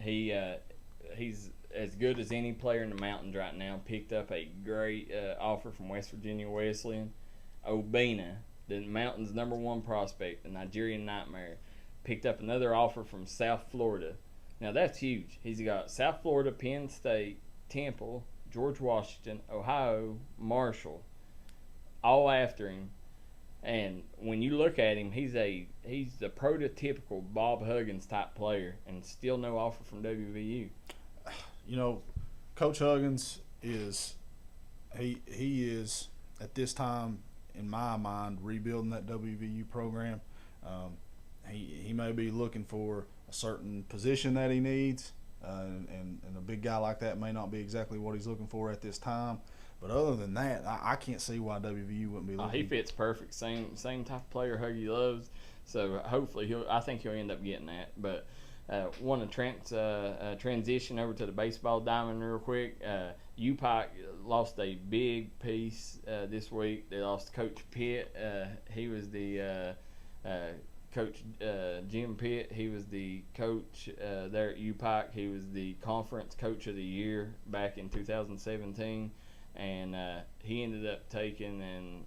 he's as good as any player in the mountains right now. Picked up a great offer from West Virginia Wesleyan. Obina, the mountain's #1 prospect, the Nigerian Nightmare, picked up another offer from South Florida. Now that's huge. He's got South Florida, Penn State, Temple, George Washington, Ohio, Marshall, all after him. And when you look at him, he's the prototypical Bob Huggins type player, and still no offer from WVU. Coach Huggins is at this time, in my mind, rebuilding that WVU program. He may be looking for a certain position that he needs, and a big guy like that may not be exactly what he's looking for at this time. But other than that, I can't see why WVU wouldn't be looking. He fits perfect. Same type of player Huggy loves. So hopefully I think he'll end up getting that. But want to transition over to the baseball diamond real quick. UPike lost a big piece this week. They lost Coach Pitt. He was the Coach Jim Pitt. He was the coach there at UPike. He was the conference coach of the year back in 2017. And he ended up taking and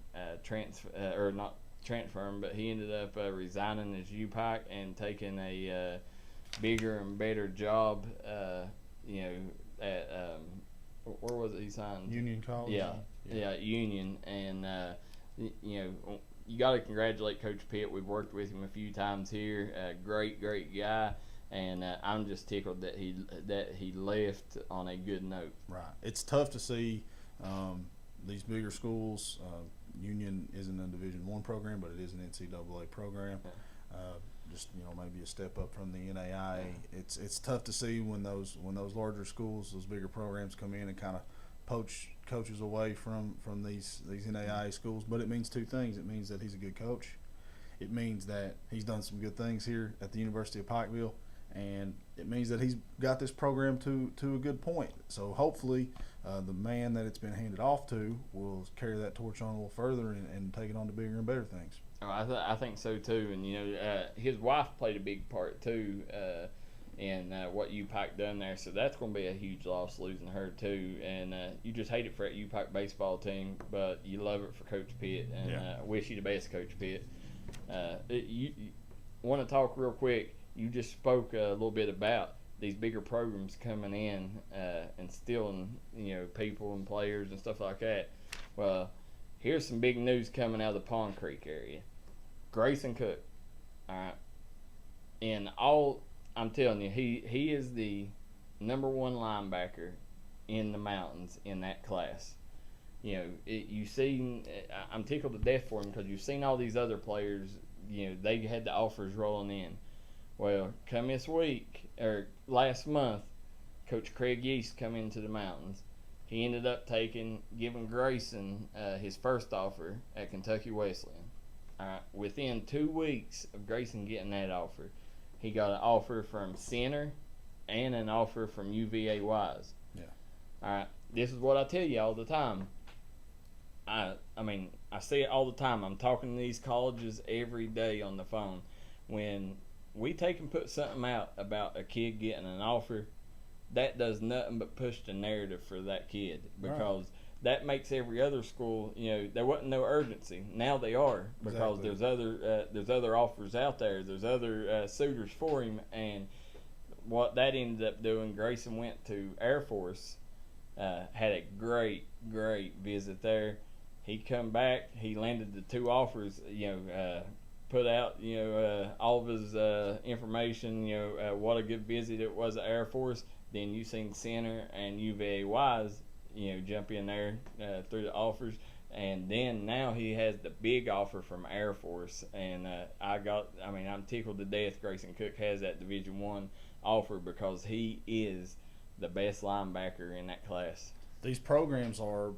not transferring, but he ended up resigning as UPike and taking a bigger and better job. At where was it he signed? Union College. Yeah, Union. And you got to congratulate Coach Pitt. We've worked with him a few times here. Great guy. And I'm just tickled that he left on a good note. Right. It's tough to see. These bigger schools, Union isn't a Division I program, but it is an NCAA program. Just maybe a step up from the NAIA. It's tough to see when those larger schools, those bigger programs come in and kind of poach coaches away from these NAIA schools. But it means two things. It means that he's a good coach. It means that he's done some good things here at the University of Pikeville. And it means that he's got this program to a good point. So hopefully the man that it's been handed off to will carry that torch on a little further and take it on to bigger and better things. Oh, I think so too. And his wife played a big part too in what UPike done there. So that's going to be a huge loss, losing her too. And you just hate it for that UPike baseball team, but you love it for Coach Pitt. And wish you the best, Coach Pitt. You want to talk real quick? You just spoke a little bit about these bigger programs coming in and stealing, people and players and stuff like that. Well, here's some big news coming out of the Pond Creek area. Grayson Cook, all right, I'm telling you, he is the #1 linebacker in the mountains in that class. I'm tickled to death for him because you've seen all these other players. They had the offers rolling in. Well, come this week, or last month, Coach Craig Yeast come into the mountains. He ended up giving Grayson his first offer at Kentucky Wesleyan. All right, within 2 weeks of Grayson getting that offer, he got an offer from Center and an offer from UVA Wise. Yeah. All right, this is what I tell you all the time. I say it all the time. I'm talking to these colleges every day on the phone. When we take and put something out about a kid getting an offer, that does nothing but push the narrative for that kid, because that makes every other school, there wasn't no urgency. Now they are, because there's other offers out there. There's other suitors for him. And what that ended up doing, Grayson went to Air Force, Had a great visit there. He come back. He landed the 2 offers. Put out all of his information. What a good visit it was at Air Force. Then you seen Center and UVA Wise jump in there through the offers. And then now he has the big offer from Air Force, and I'm tickled to death Grayson Cook has that Division I offer because he is the best linebacker in that class. These programs are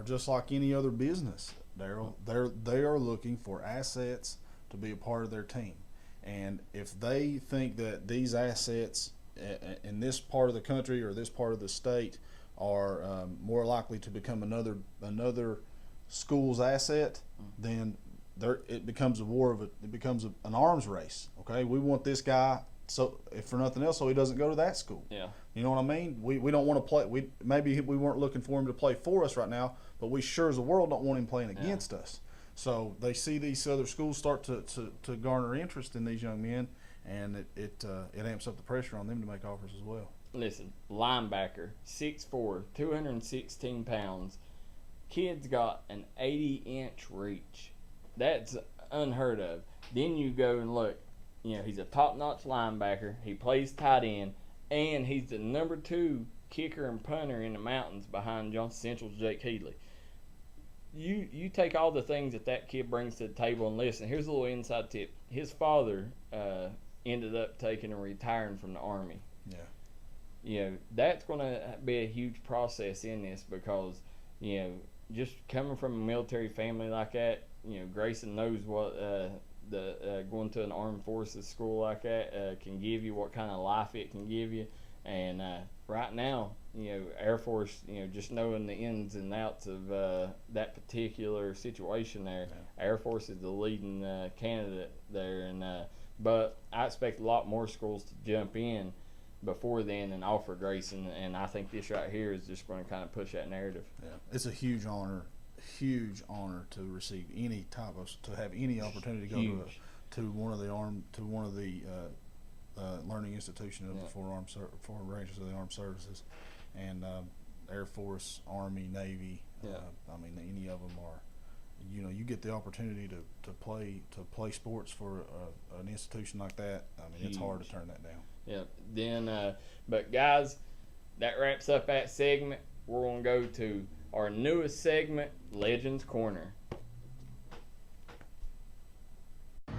just like any other business, Darryl. They are looking for assets to be a part of their team, and if they think that these assets in this part of the country or this part of the state are more likely to become another school's asset, then it becomes an arms race. Okay, we want this guy, so if for nothing else, so he doesn't go to that school. Yeah, you know what I mean. We don't want to play. Maybe we weren't looking for him to play for us right now, but we sure as the world don't want him playing against us. So they see these other schools start to garner interest in these young men, and it amps up the pressure on them to make offers as well. Listen, linebacker, 6'4", 216 pounds. Kid's got an 80-inch reach. That's unheard of. Then you go and look. He's a top-notch linebacker. He plays tight end, and he's the number 2 kicker and punter in the mountains behind Johnson Central's Jake Headley. You take all the things that kid brings to the table, and listen, here's a little inside tip. His father ended up taking and retiring from the Army. Yeah. That's going to be a huge process in this because, just coming from a military family like that, Grayson knows what going to an armed forces school like that can give you, what kind of life it can give you. And right now, Air Force, just knowing the ins and outs of that particular situation there, Air Force is the leading candidate there. And but I expect a lot more schools to jump in before then and offer Grayson, and I think this right here is just going to kind of push that narrative. Yeah, it's a huge honor to receive any type of, to have any opportunity to go to one of the learning institution of the four branches of the armed services, and Air Force, Army, Navy. Any of them are. You get the opportunity to play sports for an institution like that. It's hard to turn that down. Yeah. Then, but guys, that wraps up that segment. We're gonna go to our newest segment, Legends Corner. All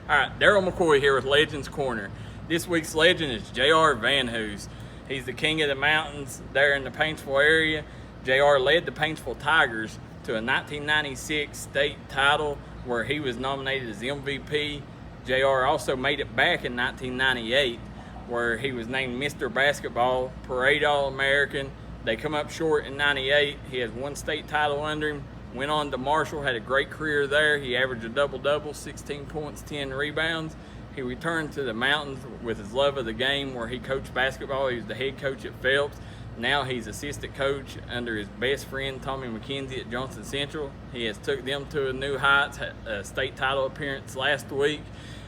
right, Darryl McCoy here with Legends Corner. This week's legend is J.R. Van Hoos. He's the king of the mountains there in the Paintsville area. J.R. led the Paintsville Tigers to a 1996 state title where he was nominated as MVP. J.R. also made it back in 1998 where he was named Mr. Basketball, Parade All-American. They come up short in 98. He has 1 state title under him. Went on to Marshall, had a great career there. He averaged a double-double, 16 points, 10 rebounds. He returned to the mountains with his love of the game where he coached basketball. He was the head coach at Phelps. Now he's assistant coach under his best friend, Tommy McKenzie, at Johnson Central. He has took them to a new heights, had a state title appearance last week.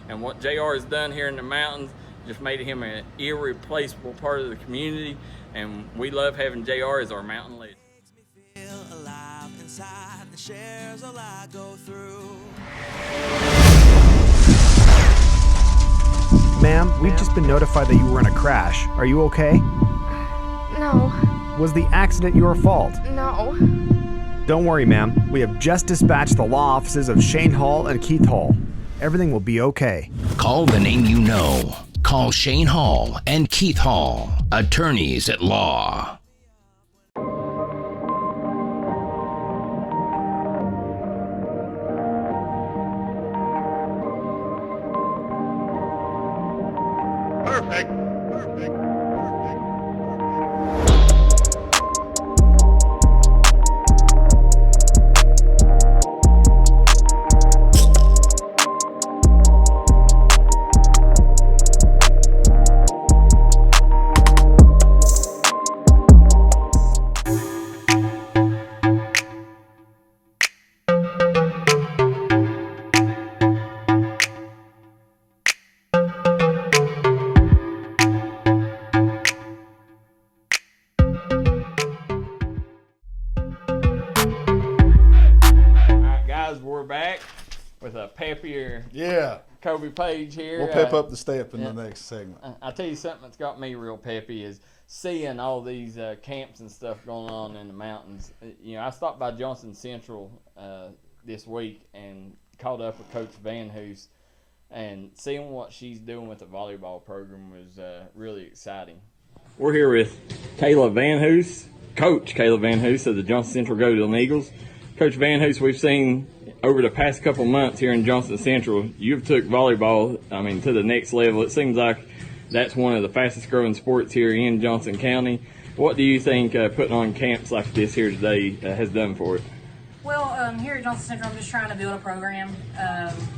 And what JR has done here in the mountains just made him an irreplaceable part of the community. And we love having JR as our mountain legend. Feel alive inside, the shares all I go through. Ma'am, we've just been notified that you were in a crash. Are you okay? No. Was the accident your fault? No. Don't worry, ma'am. We have just dispatched the law offices of Shane Hall and Keith Hall. Everything will be okay. Call the name you know. Call Shane Hall and Keith Hall, attorneys at law. Perfect. Perfect. peppier Yeah. Kobe Page here. We'll pep up the step in the next segment. I'll tell you something that's got me real peppy is seeing all these camps and stuff going on in the mountains. I stopped by Johnson Central this week and caught up with Coach Van Hoos, and seeing what she's doing with the volleyball program was really exciting. We're here with Kayla Van Hoos, Coach Kayla Van Hoos of the Johnson Central Golden Eagles. Coach Van Hoos, we've seen over the past couple months here in Johnson Central, you've took volleyball, to the next level. It seems like that's one of the fastest growing sports here in Johnson County. What do you think putting on camps like this here today has done for it? Well, here at Johnson Central, I'm just trying to build a program.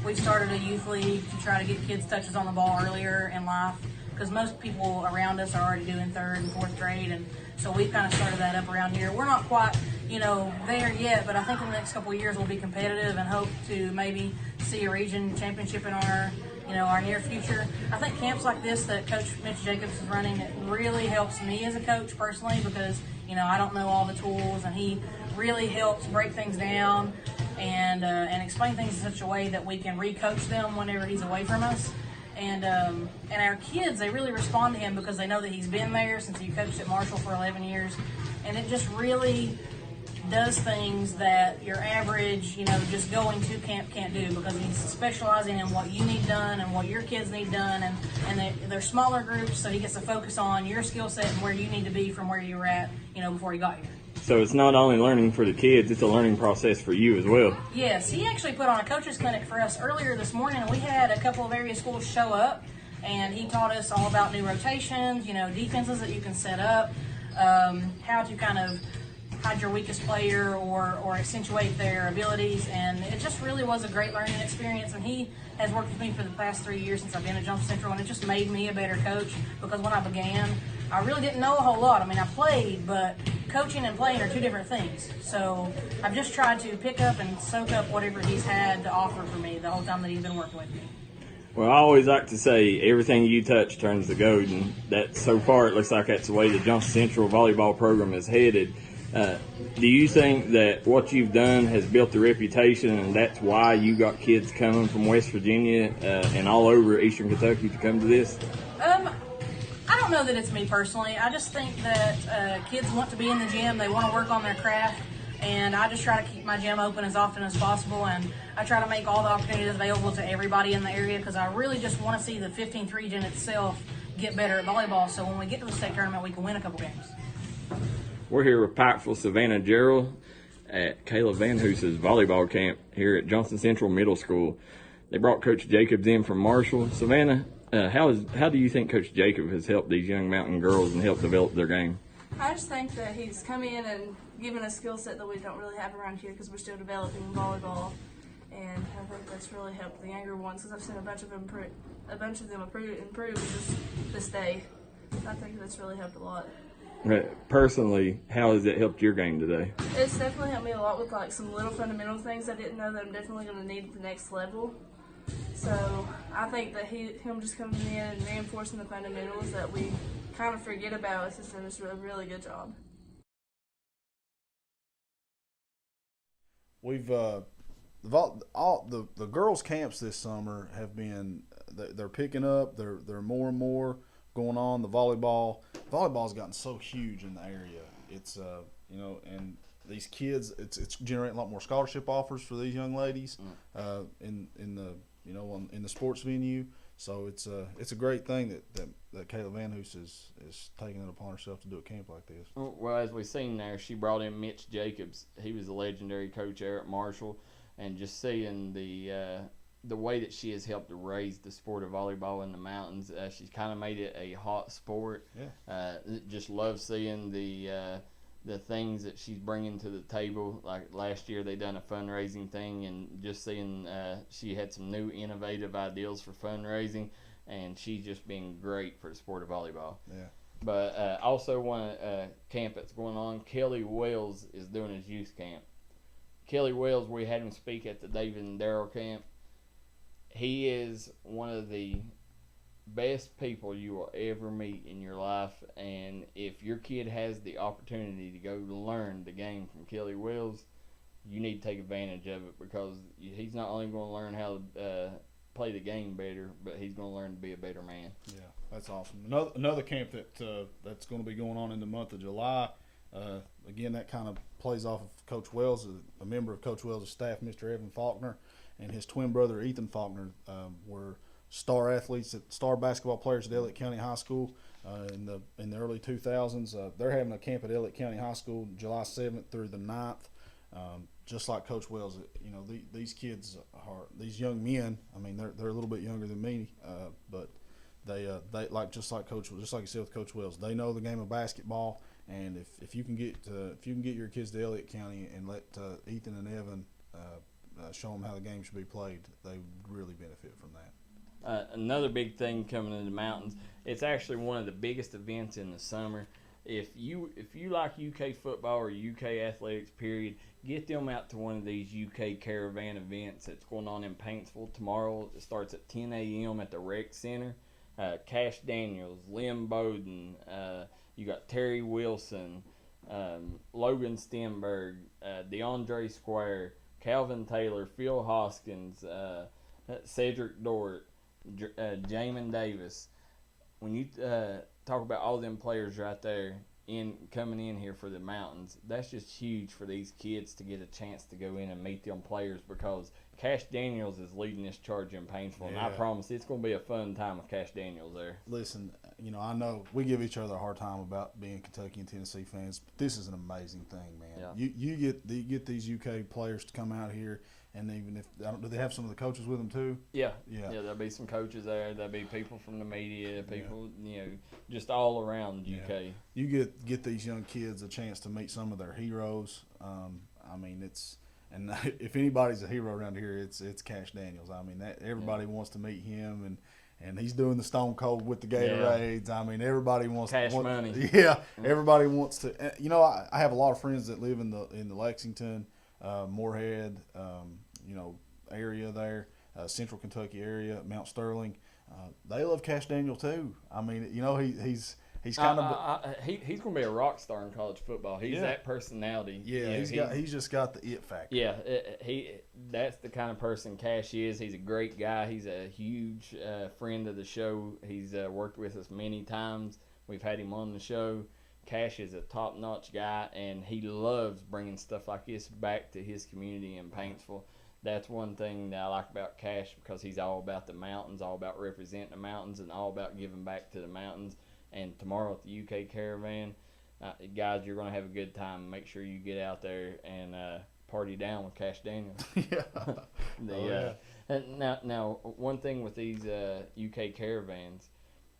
We've started a youth league to try to get kids touches on the ball earlier in life, because most people around us are already doing 3rd and 4th grade, and so we've kind of started that up around here. We're not quite, there yet, but I think in the next couple of years we'll be competitive and hope to maybe see a region championship in our near future. I think camps like this that Coach Mitch Jacobs is running, it really helps me as a coach personally, because I don't know all the tools, and he really helps break things down and explain things in such a way that we can re-coach them whenever he's away from us. And our kids, they really respond to him because they know that he's been there since he coached at Marshall for 11 years, and it just really does things that your average, just going to camp can't do, because he's specializing in what you need done and what your kids need done, and they're smaller groups, so he gets to focus on your skill set and where you need to be from where you were at, before you got here. So it's not only learning for the kids, it's a learning process for you as well. Yes, he actually put on a coaches clinic for us earlier this morning, and we had a couple of area schools show up, and he taught us all about new rotations, defenses that you can set up, how to kind of hide your weakest player or accentuate their abilities, and it just really was a great learning experience. And he has worked with me for the past 3 years since I've been at Johnson Central, and it just made me a better coach, because when I began, I really didn't know a whole lot. I played, but coaching and playing are two different things. So I've just tried to pick up and soak up whatever he's had to offer for me the whole time that he's been working with me. Well, I always like to say everything you touch turns to gold, and that so far it looks like that's the way the Johnson Central volleyball program is headed. Do you think that what you've done has built a reputation, and that's why you got kids coming from West Virginia and all over Eastern Kentucky to come to this? I don't know that it's me personally. I just think that kids want to be in the gym. They want to work on their craft, and I just try to keep my gym open as often as possible, and I try to make all the opportunities available to everybody in the area, because I really just want to see the 15th region itself get better at volleyball, so when we get to the state tournament, we can win a couple games. We're here with Pikeville Savannah Darryl at Kayla Van Hoos's volleyball camp here at Johnson Central Middle School. They brought Coach Jacobs in from Marshall. Savannah, how do you think Coach Jacob has helped these young mountain girls and helped develop their game? I just think that he's come in and given a skill set that we don't really have around here, because we're still developing volleyball, and I think that's really helped the younger ones, because I've seen a bunch of them improve just this day. I think that's really helped a lot. Personally, how has it helped your game today? It's definitely helped me a lot with some little fundamental things I didn't know that I'm definitely going to need at the next level. So I think that him just coming in and reinforcing the fundamentals that we kind of forget about has done a really good job. We've the girls' camps this summer have been, they're picking up. They're more and more going on. The volleyball's gotten so huge in the area. It's and these kids, it's generating a lot more scholarship offers for these young ladies in the sports venue. So it's a great thing that Kayla Van Hoos is taking it upon herself to do a camp like this. Well, as we've seen there, she brought in Mitch Jacobs. He was a legendary coach there at Marshall, and just seeing the way that she has helped to raise the sport of volleyball in the mountains, she's kind of made it a hot sport. Yeah. Just love seeing the things that she's bringing to the table. Like last year, they done a fundraising thing, and just seeing she had some new innovative ideas for fundraising, and she's just been great for the sport of volleyball. Yeah. But also one camp that's going on, Kelly Wells is doing his youth camp. Kelly Wells, we had him speak at the David and Darryl camp. He is one of the best people you will ever meet in your life, and if your kid has the opportunity to go learn the game from Kelly Wells, you need to take advantage of it, because he's not only going to learn how to play the game better, but he's going to learn to be a better man. Yeah, that's awesome. Another camp that's going to be going on in the month of July. Again, that kind of plays off of Coach Wells, a member of Coach Wells' staff, Mr. Evan Faulkner, and his twin brother Ethan Faulkner were star athletes, star basketball players at Elliott County High School in the early 2000s. They're having a camp at Elliott County High School July 7th through the 9th. Just like Coach Wells, these kids these young men. I mean, they're a little bit younger than me, but they just like you said with Coach Wells, they know the game of basketball. And if you can get your kids to Elliott County and let Ethan and Evan show them how the game should be played, they would really benefit from that. Another big thing coming in the mountains, it's actually one of the biggest events in the summer. If you like UK football or UK athletics, period, get them out to one of these UK caravan events that's going on in Paintsville tomorrow. It starts at 10 a.m. at the Rec Center. Cash Daniels, Lynn Bowden, you got Terry Wilson, Logan Stenberg, DeAndre Square, Calvin Taylor, Phil Hoskins, Cedric Dort, Jamin Davis. When you talk about all them players right there coming in here for the mountains, that's just huge for these kids to get a chance to go in and meet them players, because Cash Daniels is leading this charge in Paintsville, and I promise it's going to be a fun time with Cash Daniels there. Listen, I know we give each other a hard time about being Kentucky and Tennessee fans, but this is an amazing thing, man. Yeah. You get these UK players to come out here, and even if do they have some of the coaches with them too? Yeah. There'll be some coaches there. There'll be people from the media, people just all around UK. You get these young kids a chance to meet some of their heroes. I mean, and if anybody's a hero around here, it's Cash Daniels. I mean, that everybody wants to meet him, and he's doing the Stone Cold with the Gatorades. Yeah. I mean, everybody wants money. Yeah, everybody wants to. I have a lot of friends that live in the Lexington, Moorhead, area there, Central Kentucky area, Mount Sterling. They love Cash Daniel too. I mean, he's kind of he's going to be a rock star in college football. He's that personality. Yeah, he's just got the it factor. Yeah, that's the kind of person Cash is. He's a great guy. He's a huge friend of the show. He's worked with us many times. We've had him on the show. Cash is a top-notch guy, and he loves bringing stuff like this back to his community in Paintsville. That's one thing that I like about Cash, because he's all about the mountains, all about representing the mountains, and all about giving back to the mountains. And tomorrow at the UK Caravan, guys, you're going to have a good time. Make sure you get out there and party down with Cash Daniels. Now, one thing with these UK Caravans,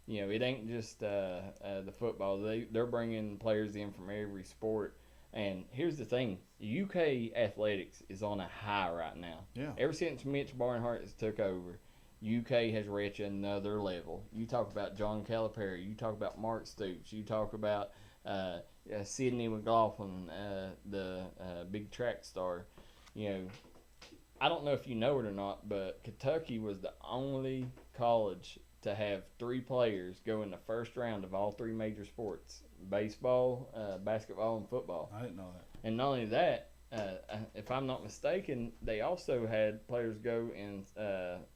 it ain't just the football. They're bringing players in from every sport. And here's the thing, UK athletics is on a high right now. Yeah. Ever since Mitch Barnhart has took over, UK has reached another level. You talk about John Calipari. You talk about Mark Stoops. You talk about Sidney McLaughlin, the big track star. I don't know if you know it or not, but Kentucky was the only college to have 3 players go in the first round of all 3 major sports: baseball, basketball, and football. I didn't know that. And not only that, if I'm not mistaken, they also had players go in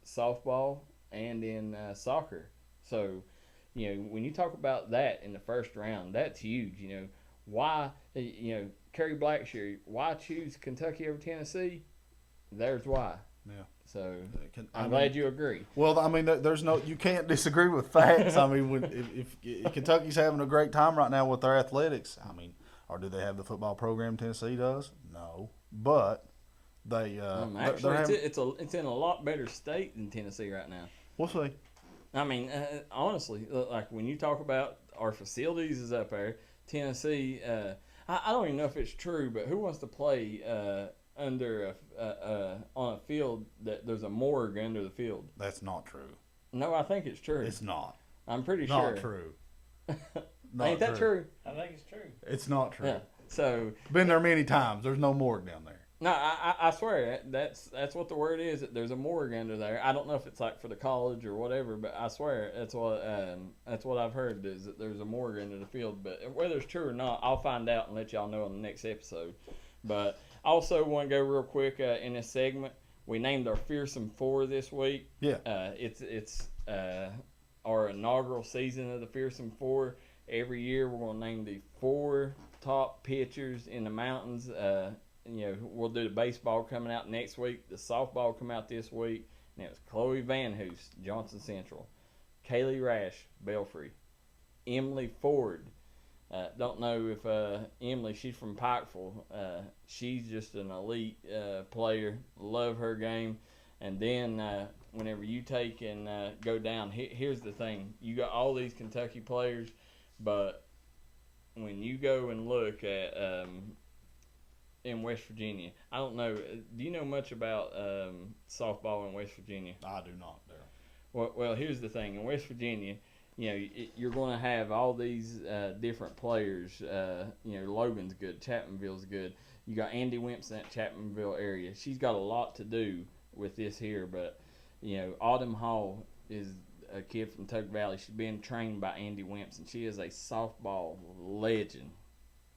softball and in soccer. So, when you talk about that in the first round, that's huge. Why, Kerry Blackshear, why choose Kentucky over Tennessee? There's why. Yeah. So I'm glad you agree. Well, I mean, you can't disagree with facts. I mean, if Kentucky's having a great time right now with their athletics, I mean, or do they have the football program Tennessee does? No, but they actually it's in a lot better state than Tennessee right now. We'll see. I mean, honestly, like when you talk about our facilities is up there, Tennessee. I don't even know if it's true, but who wants to play under on a field that there's a morgue under the field? That's not true. No, I think it's true. It's not. I'm pretty not sure. Not true. Ain't that true? I think it's true. It's not true. Yeah. So been there many times. There's no morgue down there. No, I swear that's what the word is. That there's a morgue under there. I don't know if it's like for the college or whatever, but I swear that's what I've heard is that there's a morgue under the field. But whether it's true or not, I'll find out and let y'all know on the next episode. But Also, want to go real quick in this segment. We named our Fearsome Four this week. Yeah. It's our inaugural season of the Fearsome Four. Every year we're going to name the 4 top pitchers in the mountains. We'll do the baseball coming out next week. The softball come out this week. And it was Chloe Van Hoos, Johnson Central. Kaylee Rash, Belfry. Emily Ford. Don't know if Emily, she's from Pikeville. She's just an elite player. Love her game. And then whenever you take and go down, here's the thing. You got all these Kentucky players, but when you go and look at in West Virginia, I don't know. Do you know much about softball in West Virginia? I do not, Darryl. Well, here's the thing. In West Virginia, you're going to have all these different players. Logan's good. Chapmanville's good. You got Andy Wimps in that Chapmanville area. She's got a lot to do with this here, but, Autumn Hall is a kid from Tug Valley. She's being trained by Andy Wimps, and she is a softball legend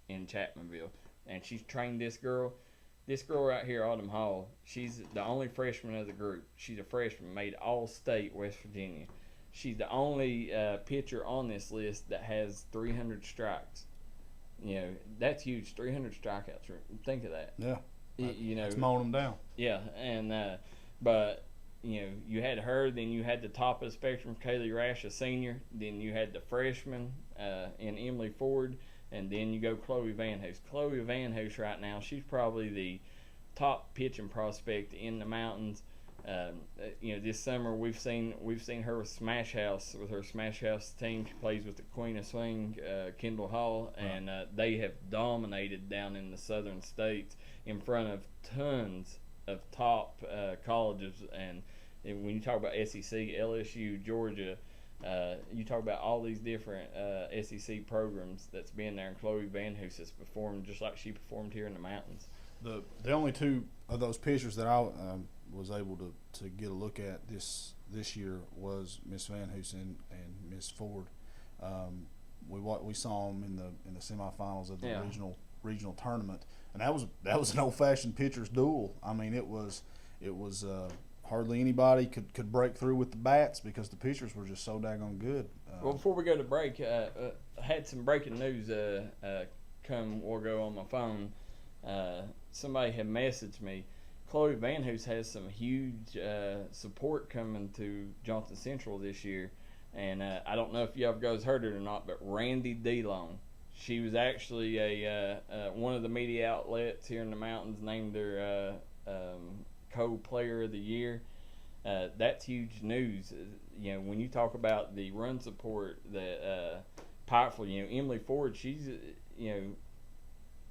in Chapmanville. And she's trained this girl. This girl right here, Autumn Hall, she's the only freshman of the group. She's a freshman, made All-State West Virginia. She's the only pitcher on this list that has 300 strikes. That's huge. 300 strikeouts. Think of that. Yeah. It's mowing them down. Yeah, and but you had her. Then you had the top of the spectrum, Kaylee Rash, a senior. Then you had the freshman in Emily Ford, and then you go Chloe Van Hoos. Chloe Van Hoos right now, she's probably the top pitching prospect in the mountains. This summer we've seen her with Smash House, with her Smash House team. She plays with the Queen of Swing, Kendall Hall, and they have dominated down in the southern states in front of tons of top colleges. And when you talk about SEC, LSU, Georgia, you talk about all these different SEC programs that's been there, and Chloe Van Hoos has performed just like she performed here in the mountains. The only 2 of those pitchers that I was able to get a look at this year was Miss Van Hoos and Miss Ford. We saw them in the semifinals of the regional tournament, and that was an old-fashioned pitcher's duel. I mean, it was hardly anybody could break through with the bats because the pitchers were just so daggone good. Well, before we go to break, I had some breaking news we'll go on my phone. Somebody had messaged me. Chloe Van Hoos has some huge support coming to Johnson Central this year, and I don't know if y'all guys heard it or not, but Randy DeLong, she was actually one of the media outlets here in the mountains named her co-player of the year. That's huge news. When you talk about the run support that Pikeville, Emily Ford, she's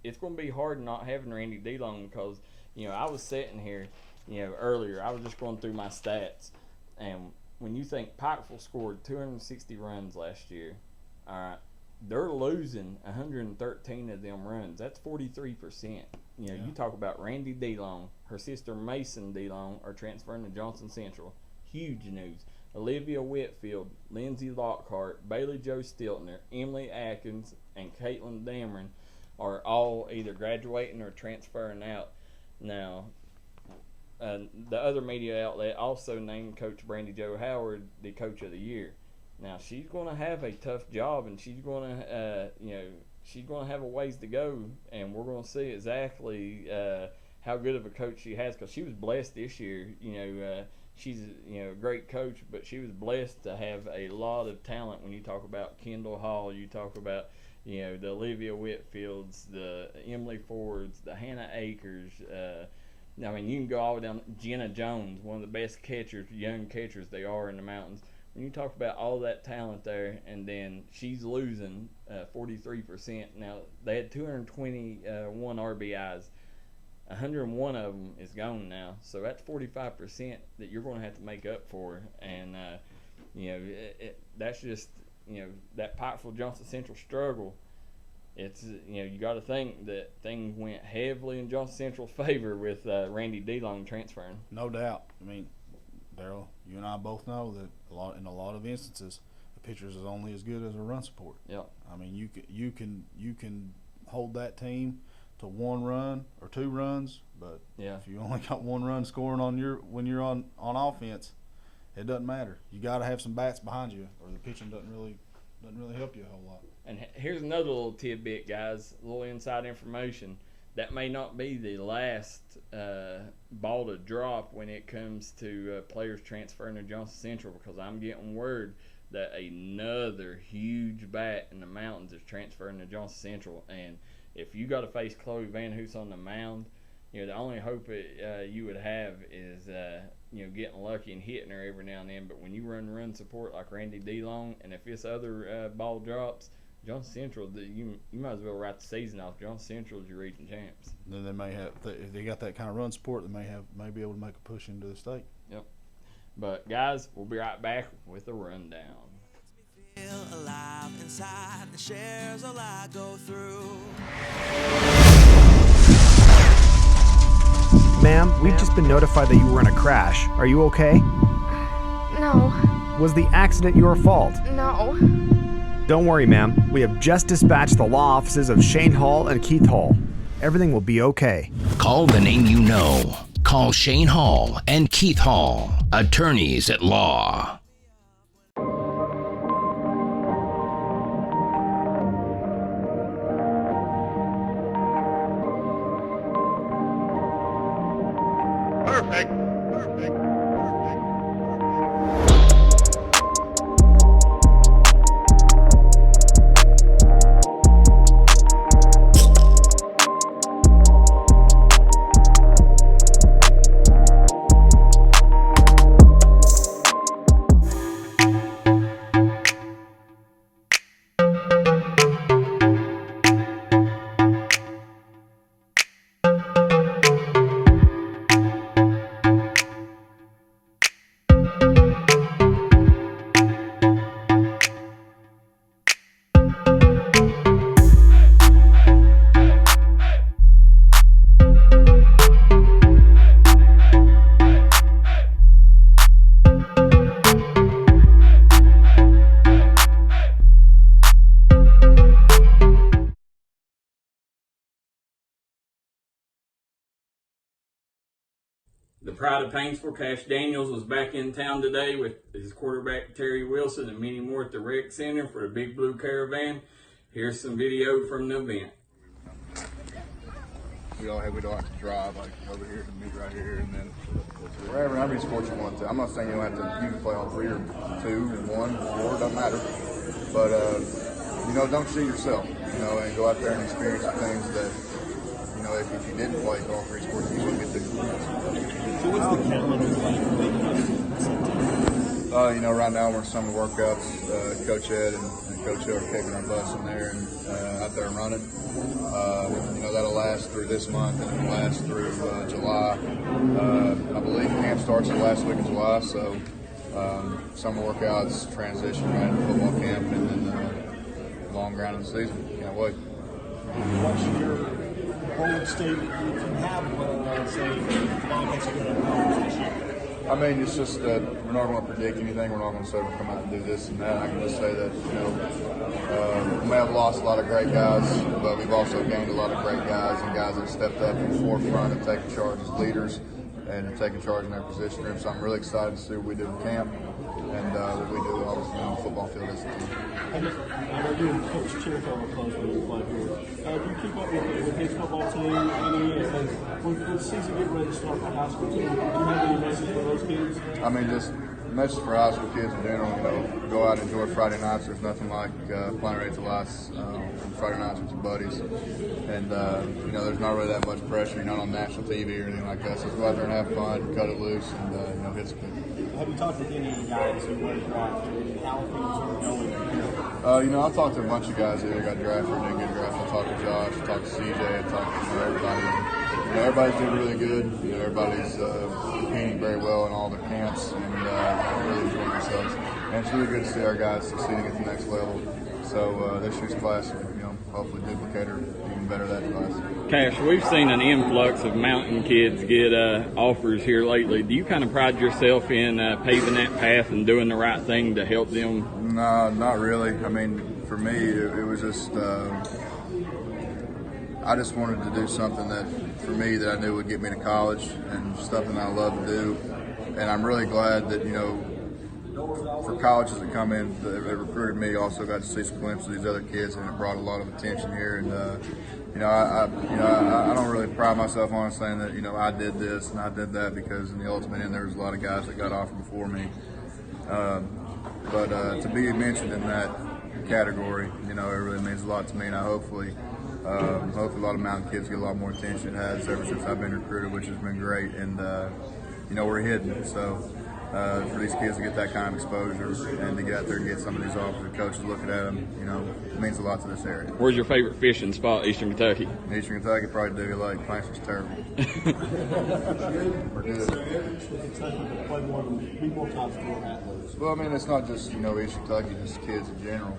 it's going to be hard not having Randy DeLong because I was sitting here earlier. I was just going through my stats, and when you think Pikeville scored 260 runs last year, all right, they're losing 113 of them runs. That's 43%. You talk about Randy DeLong, her sister Mason DeLong are transferring to Johnson Central. Huge news. Olivia Whitfield, Lindsay Lockhart, Bailey Jo Stiltner, Emily Atkins, and Caitlin Dameron are all either graduating or transferring out. Now, the other media outlet also named Coach Brandy Jo Howard the Coach of the Year. Now, she's going to have a tough job, and she's going to, she's going to have a ways to go, and we're going to see exactly how good of a coach she has because she was blessed this year. She's a great coach, but she was blessed to have a lot of talent. When you talk about Kendall Hall, you talk about the Olivia Whitfields, the Emily Fords, the Hannah Akers. You can go all the way down. Jenna Jones, one of the best catchers, young catchers they are in the mountains. When you talk about all that talent there, and then she's losing 43%. Now, they had 221 RBIs. 101 of them is gone now. So that's 45% that you're going to have to make up for. And, that's just, that Pikeville Johnson Central struggle. It's, you got to think that things went heavily in Johnson Central's favor with Randy DeLong transferring. No doubt. I mean, Darryl, you and I both know that in a lot of instances, the pitcher is only as good as a run support. Yeah. I mean, you can hold that team one run or 2 runs, but if you only got 1 run scoring when you're on offense, it doesn't matter. You got to have some bats behind you, or the pitching doesn't really help you a whole lot. And here's another little tidbit, guys, a little inside information. That may not be the last ball to drop when it comes to players transferring to Johnson Central, because I'm getting word that another huge bat in the mountains is transferring to Johnson Central. And if you got to face Chloe Van Hoos on the mound, the only hope you would have is getting lucky and hitting her every now and then. But when you run support like Randy DeLong, and if this other ball drops, Johnson Central, you might as well write the season off. Johnson Central is your region champs. Then they may have, if they got that kind of run support, they may be able to make a push into the state. Yep. But guys, we'll be right back with a rundown. Feel alive inside the shares all I go through. Ma'am, we've just been notified that you were in a crash. Are you okay? No. Was the accident your fault? No. Don't worry, ma'am. We have just dispatched the law offices of Shane Hall and Keith Hall. Everything will be okay. Call the name you know. Call Shane Hall and Keith Hall, attorneys at law. Perfect. Perfect. The pride of Painesville, Cash Daniels, was back in town today with his quarterback Terry Wilson and many more at the Rec Center for the Big Blue Caravan. Here's some video from the event. We don't have to drive like over here to meet right here, and then wherever, how many sports you want to. I'm not saying you don't have to. You can play on 3 or 2 and 1, 4, doesn't matter. But don't cheat yourself. And go out there and experience the things that if you didn't play all 3 sports, you wouldn't get to. So what's the calendar like? Right now we're in summer workouts. Coach Ed and Coach Hill are kicking our butts in there and out there running. That'll last through this month and it'll last through July. I believe camp starts the last week of July, so summer workouts transition right into football camp and then long grind of the season. Can't wait. What's your bold statement if you have one, say, the Bobcats are going to accomplish this year? I mean, it's just that we're not going to predict anything. We're not going to say we'll come out and do this and that. I can just say that, we may have lost a lot of great guys, but we've also gained a lot of great guys and guys that stepped up in the forefront and taken charge as leaders and taking charge in their position room. So I'm really excited to see what we do in camp and what we do obviously on the football field as a team. I know you and Coach Chillifer closely with play here. Do you keep up with his football team any? And when the season get ready to start for high school team, do you have any message for those kids? I mean, just message for high school kids in general. Go out and enjoy Friday nights. There's nothing like playing race to lights on Friday nights with your buddies. And there's not really that much pressure. You're not on national TV or anything like that. So just go out there and have fun, cut it loose, and hit some good. Have you talked with any guys who went drafted? How things are going? I talked to a bunch of guys that got drafted or didn't get drafted. I talked to Josh, I talked to CJ, I talked to everybody. Everybody's doing really good. Everybody's competing very well in all the camps and really enjoying themselves. And it's really good to see our guys succeeding at the next level. So this year's class, hopefully duplicate or even better that class. Cash, we've seen an influx of mountain kids get offers here lately. Do you kind of pride yourself in paving that path and doing the right thing to help them? No, not really. I mean, for me, it was just I just wanted to do something that, for me, that I knew would get me to college and something I love to do. And I'm really glad that, for colleges that come in, that recruited me, also got to see some glimpses of these other kids, and it brought a lot of attention here. And I don't really pride myself on saying that I did this and I did that, because in the ultimate end there was a lot of guys that got offered before me. But to be mentioned in that category, it really means a lot to me, and hopefully a lot of mountain kids get a lot more attention. It has ever since I've been recruited, which has been great, and we're hidden. So for these kids to get that kind of exposure and to get out there and get some of these offers, the coaches looking at them, it means a lot to this area. Where's your favorite fishing spot, Eastern Kentucky? Eastern Kentucky, probably Dewey Lake. Placer's terrible. We're good. Well, I mean, it's not just Eastern Kentucky, just kids in general.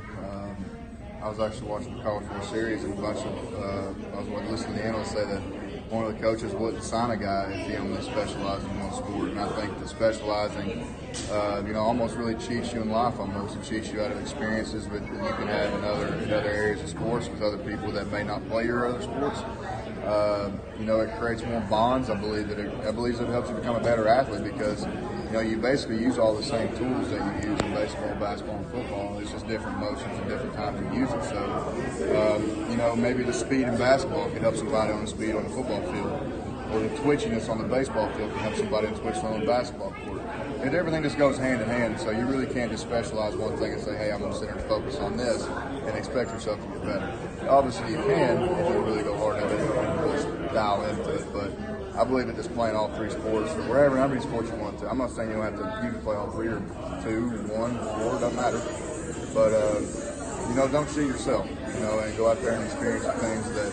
I was actually watching the College World Series, and I was listening to the analysts say that one of the coaches wouldn't sign a guy if he only specialized in one sport. And I think that specializing, almost really cheats you in life. Almost it cheats you out of experiences that you can have in other areas of sports with other people that may not play your other sports. It creates more bonds. I believe it helps you become a better athlete, because you basically use all the same tools that you use in baseball, basketball, and football. It's just different motions and different times you use it. So, maybe the speed in basketball can help somebody on the speed on the football field, or the twitchiness on the baseball field can help somebody twitch on the basketball court. And everything just goes hand in hand. So you really can't just specialize one thing and say, hey, I'm going to sit here and focus on this and expect yourself to get better. Obviously, you can if you really go hard at it and really dial into it, but I believe in just playing all three sports, or wherever, how many sports you want to. I'm not saying you don't have to, you can play all three, or 2, 1, 4, doesn't matter. But, don't cheat yourself, and go out there and experience the things that,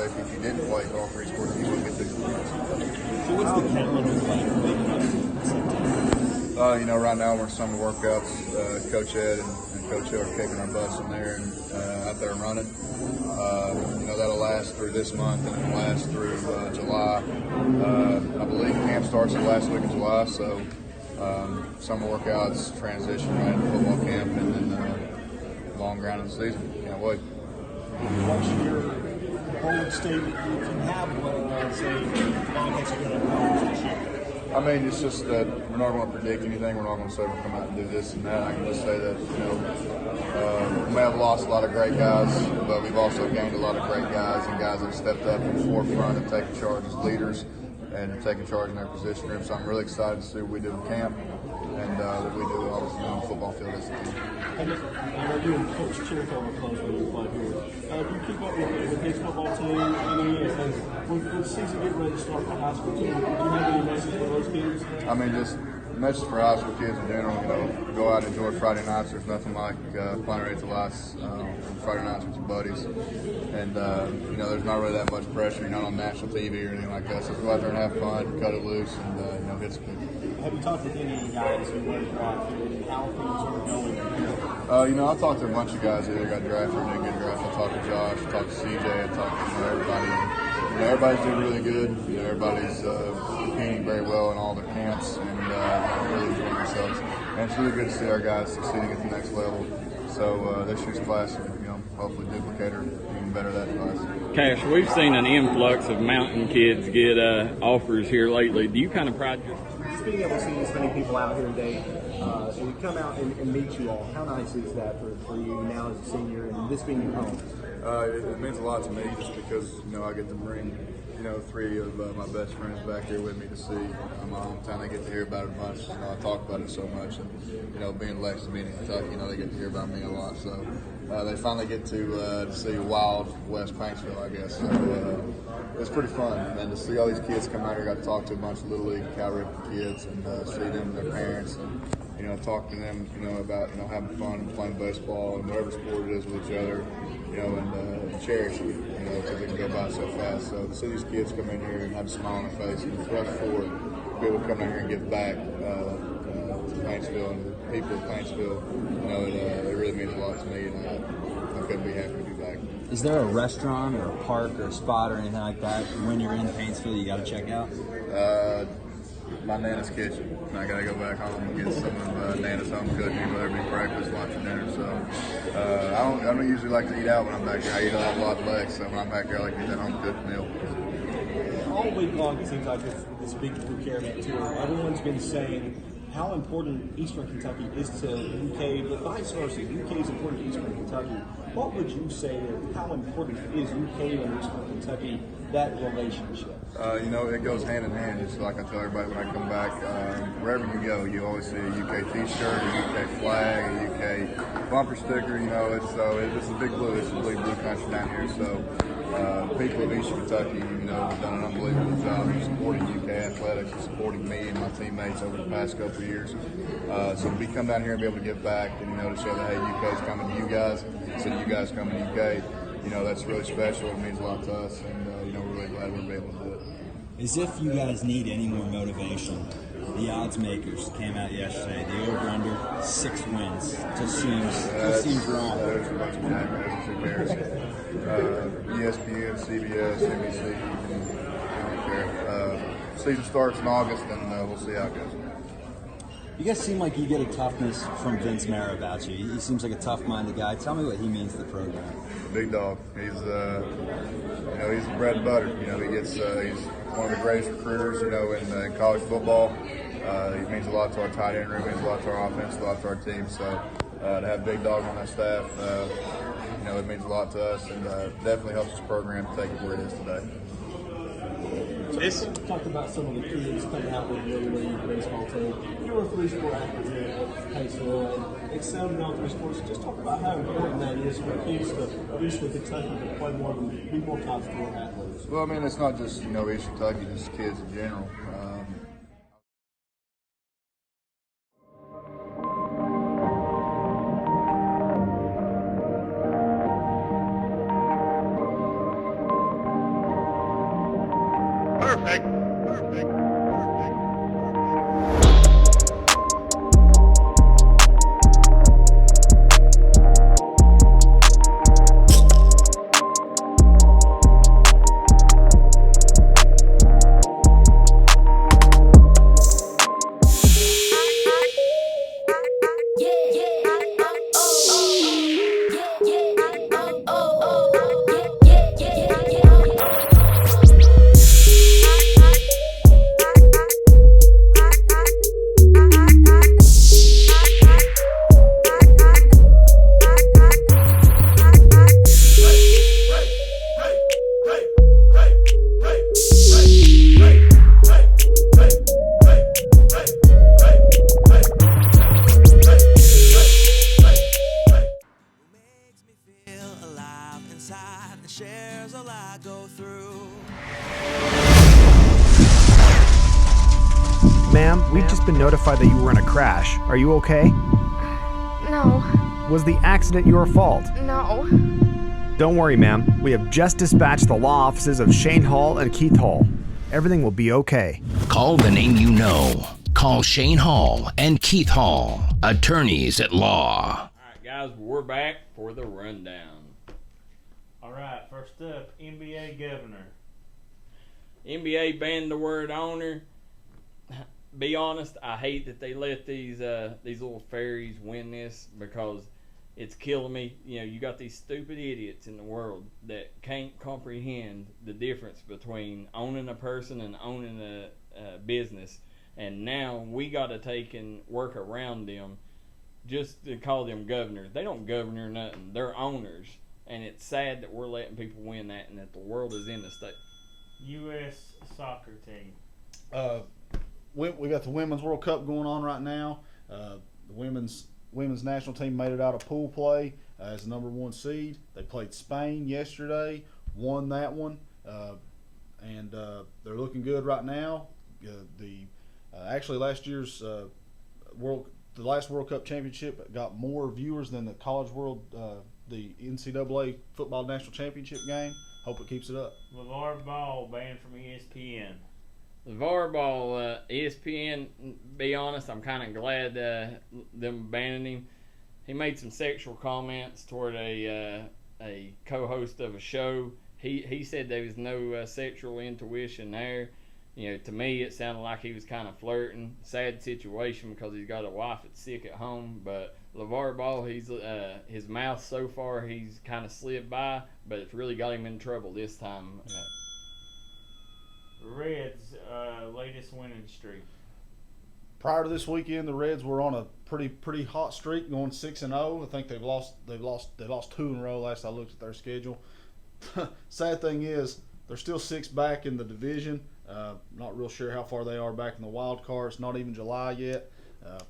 if you didn't play all three sports, you wouldn't get the experience. So what's the calendar like? Right now we're in summer workouts. Coach Ed and Coach Hill are kicking our butts in there and out there running. That'll last through this month, and it'll last through July. I believe camp starts the last week of July, so summer workouts transition right into football camp, and then long grind of the season. Can't wait. What's your bold statement, if you have one, say Wildcats are going to accomplish this year? I mean, it's just that we're not going to predict anything. We're not going to say we'll come out and do this and that. I can just say that, we may have lost a lot of great guys, but we've also gained a lot of great guys, and guys that have stepped up in the forefront and taken charge as leaders and taking charge in their position room. So I'm really excited to see what we do in camp and what we do obviously on the football field as a team. I know you and Coach Chirico are close when you play here. Do you keep up with his football team? And when the season gets ready to start for high school team, do you have any message for those kids? I mean, just message for high school kids in general, go out and enjoy Friday nights. There's nothing like playing race to lights Friday nights with your buddies. And, there's not really that much pressure. You're not on national TV or anything like that. So go out there and have fun, cut it loose, and, hit some people. Have you talked with any guys who went drafted and how things were going? I talked to a bunch of guys that either got drafted or didn't get drafted. I talked to Josh, I talked to CJ, I talked to everybody. Everybody's doing really good. Everybody's competing very well in all their camps and really enjoying themselves. And it's really good to see our guys succeeding at the next level. So this year's class, hopefully duplicate or even better that class. Cash, we've seen an influx of mountain kids get offers here lately. Do you kind of pride yourself? Just being able to see this many people out here today, and come out and meet you all, how nice is that for you now as a senior and this being your home? It means a lot to me just because, I get to bring, 3 of my best friends back here with me to see my hometown. They get to hear about it a bunch. I talk about it so much. And, being Lexington, being in Kentucky, they get to hear about me a lot. So they finally get to see wild West Paintsville, I guess. So it's pretty fun. And to see all these kids come out here, got to talk to a bunch of Little League Cal Ripken kids and see them and their parents and, talk to them, about, having fun and playing baseball and whatever sport it is with each other, and cherish it, because it can go by so fast. So to see these kids come in here and have a smile on their face and rush forward, be able to come in here and give back to Paintsville and the people of Paintsville, it really means a lot to me, and I couldn't be happy to be back. Is there a restaurant or a park or a spot or anything like that when you're in Paintsville you got to check out? my Nana's kitchen. And I gotta go back home and get some of Nana's home cooking, whether it be breakfast, lunch, or dinner. So I don't usually like to eat out when I'm back here. I eat a lot less, so when I'm back here, I like to eat that home cooked meal. All week long, it seems like this big Blue Caravan tour. Everyone's been saying how important Eastern Kentucky is to UK, but vice versa. UK is important to Eastern Kentucky. What would you say of how important is UK and Eastern Kentucky, that relationship? It goes hand in hand. Just like I tell everybody when I come back, wherever you go, you always see a UK T-shirt, a UK flag, a UK bumper sticker. It's a big blue. It's a blue country down here. So people of Eastern Kentucky, have done an unbelievable job of supporting UK athletics and supporting me and my teammates over the past couple of years. So to come down here and be able to give back and to show that hey, UK is coming to you guys instead of you guys coming to UK. That's really special. It means a lot to us, and we're really glad we're able to do it. As if you guys need any more motivation, the odds makers came out yesterday. The over/under 6 wins just seems wrong. There's a bunch of jackasses. Who cares? ESPN, CBS, NBC. I don't care. Season starts in August, and we'll see how it goes. You guys seem like you get a toughness from Vince Mara about you. He seems like a tough-minded guy. Tell me what he means to the program. Big dog. He's he's the bread and butter. He's one of the greatest recruiters, in college football. He means a lot to our tight end room. He means a lot to our offense, a lot to our team. So to have Big Dog on that staff, it means a lot to us, and definitely helps this program to take it where it is today. So talked about some of the kids coming out with Little League baseball team. You were a three-sport athlete at high school and excelled in all three sports. Just talk about how important that is for kids to Eastern Kentucky to play more than be more top sport athletes. Well, it's not just Eastern Kentucky, just kids in general. Perfect. Ma'am, we've just been notified that you were in a crash. Are you okay? No. Was the accident your fault? No. Don't worry, ma'am. We have just dispatched the law offices of Shane Hall and Keith Hall. Everything will be okay. Call the name you know. Call Shane Hall and Keith Hall, attorneys at law. All right, guys, we're back for the rundown. All right, first up, NBA governor. NBA banned the word owner. Be honest, I hate that they let these little fairies win this because it's killing me. You got these stupid idiots in the world that can't comprehend the difference between owning a person and owning a business. And now we got to take and work around them just to call them governors. They don't govern or nothing. They're owners. And it's sad that we're letting people win that and that the world is in the state. U.S. soccer team. We got the Women's World Cup going on right now. The women's national team made it out of pool play as the number 1 seed. They played Spain yesterday, won that one, and they're looking good right now. Actually last year's the last World Cup championship got more viewers than the the NCAA football national championship game. Hope it keeps it up. LeVar Ball banned from ESPN. LeVar Ball, ESPN, be honest, I'm kind of glad them banning him. He made some sexual comments toward a co-host of a show. He said there was no sexual intuition there. To me, it sounded like he was kind of flirting. Sad situation because he's got a wife that's sick at home. But LeVar Ball, his mouth so far, he's kind of slid by, but it's really got him in trouble this time. Reds, latest winning streak. Prior to this weekend, the Reds were on a pretty hot streak, going 6-0. I think they lost 2 in a row last I looked at their schedule. Sad thing is, they're still 6 back in the division. Not real sure how far they are back in the wild card. It's not even July yet.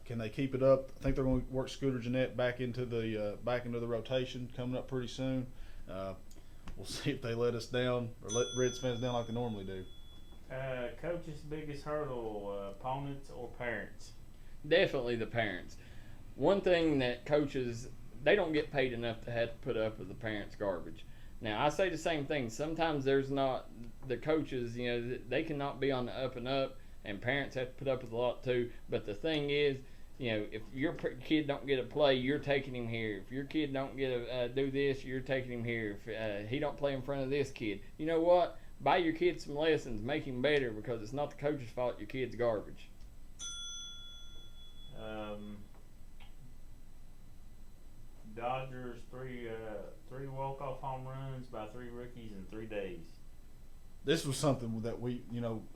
Can they keep it up? I think they're going to work Scooter Jeanette back into the rotation coming up pretty soon. We'll see if they let us down or let Reds fans down like they normally do. Coach's biggest hurdle, opponents or parents? Definitely the parents. One thing that coaches, they don't get paid enough to have to put up with the parents' garbage. Now, I say the same thing. Sometimes there's not, the coaches, they cannot be on the up and up, and parents have to put up with a lot too. But the thing is, if your kid don't get a play, you're taking him here. If your kid don't get a do this, you're taking him here. If he don't play in front of this kid, you know what? Buy your kid some lessons, make him better, because it's not the coach's fault your kid's garbage. Dodgers, three walk-off home runs by 3 rookies in 3 days. This was something that we,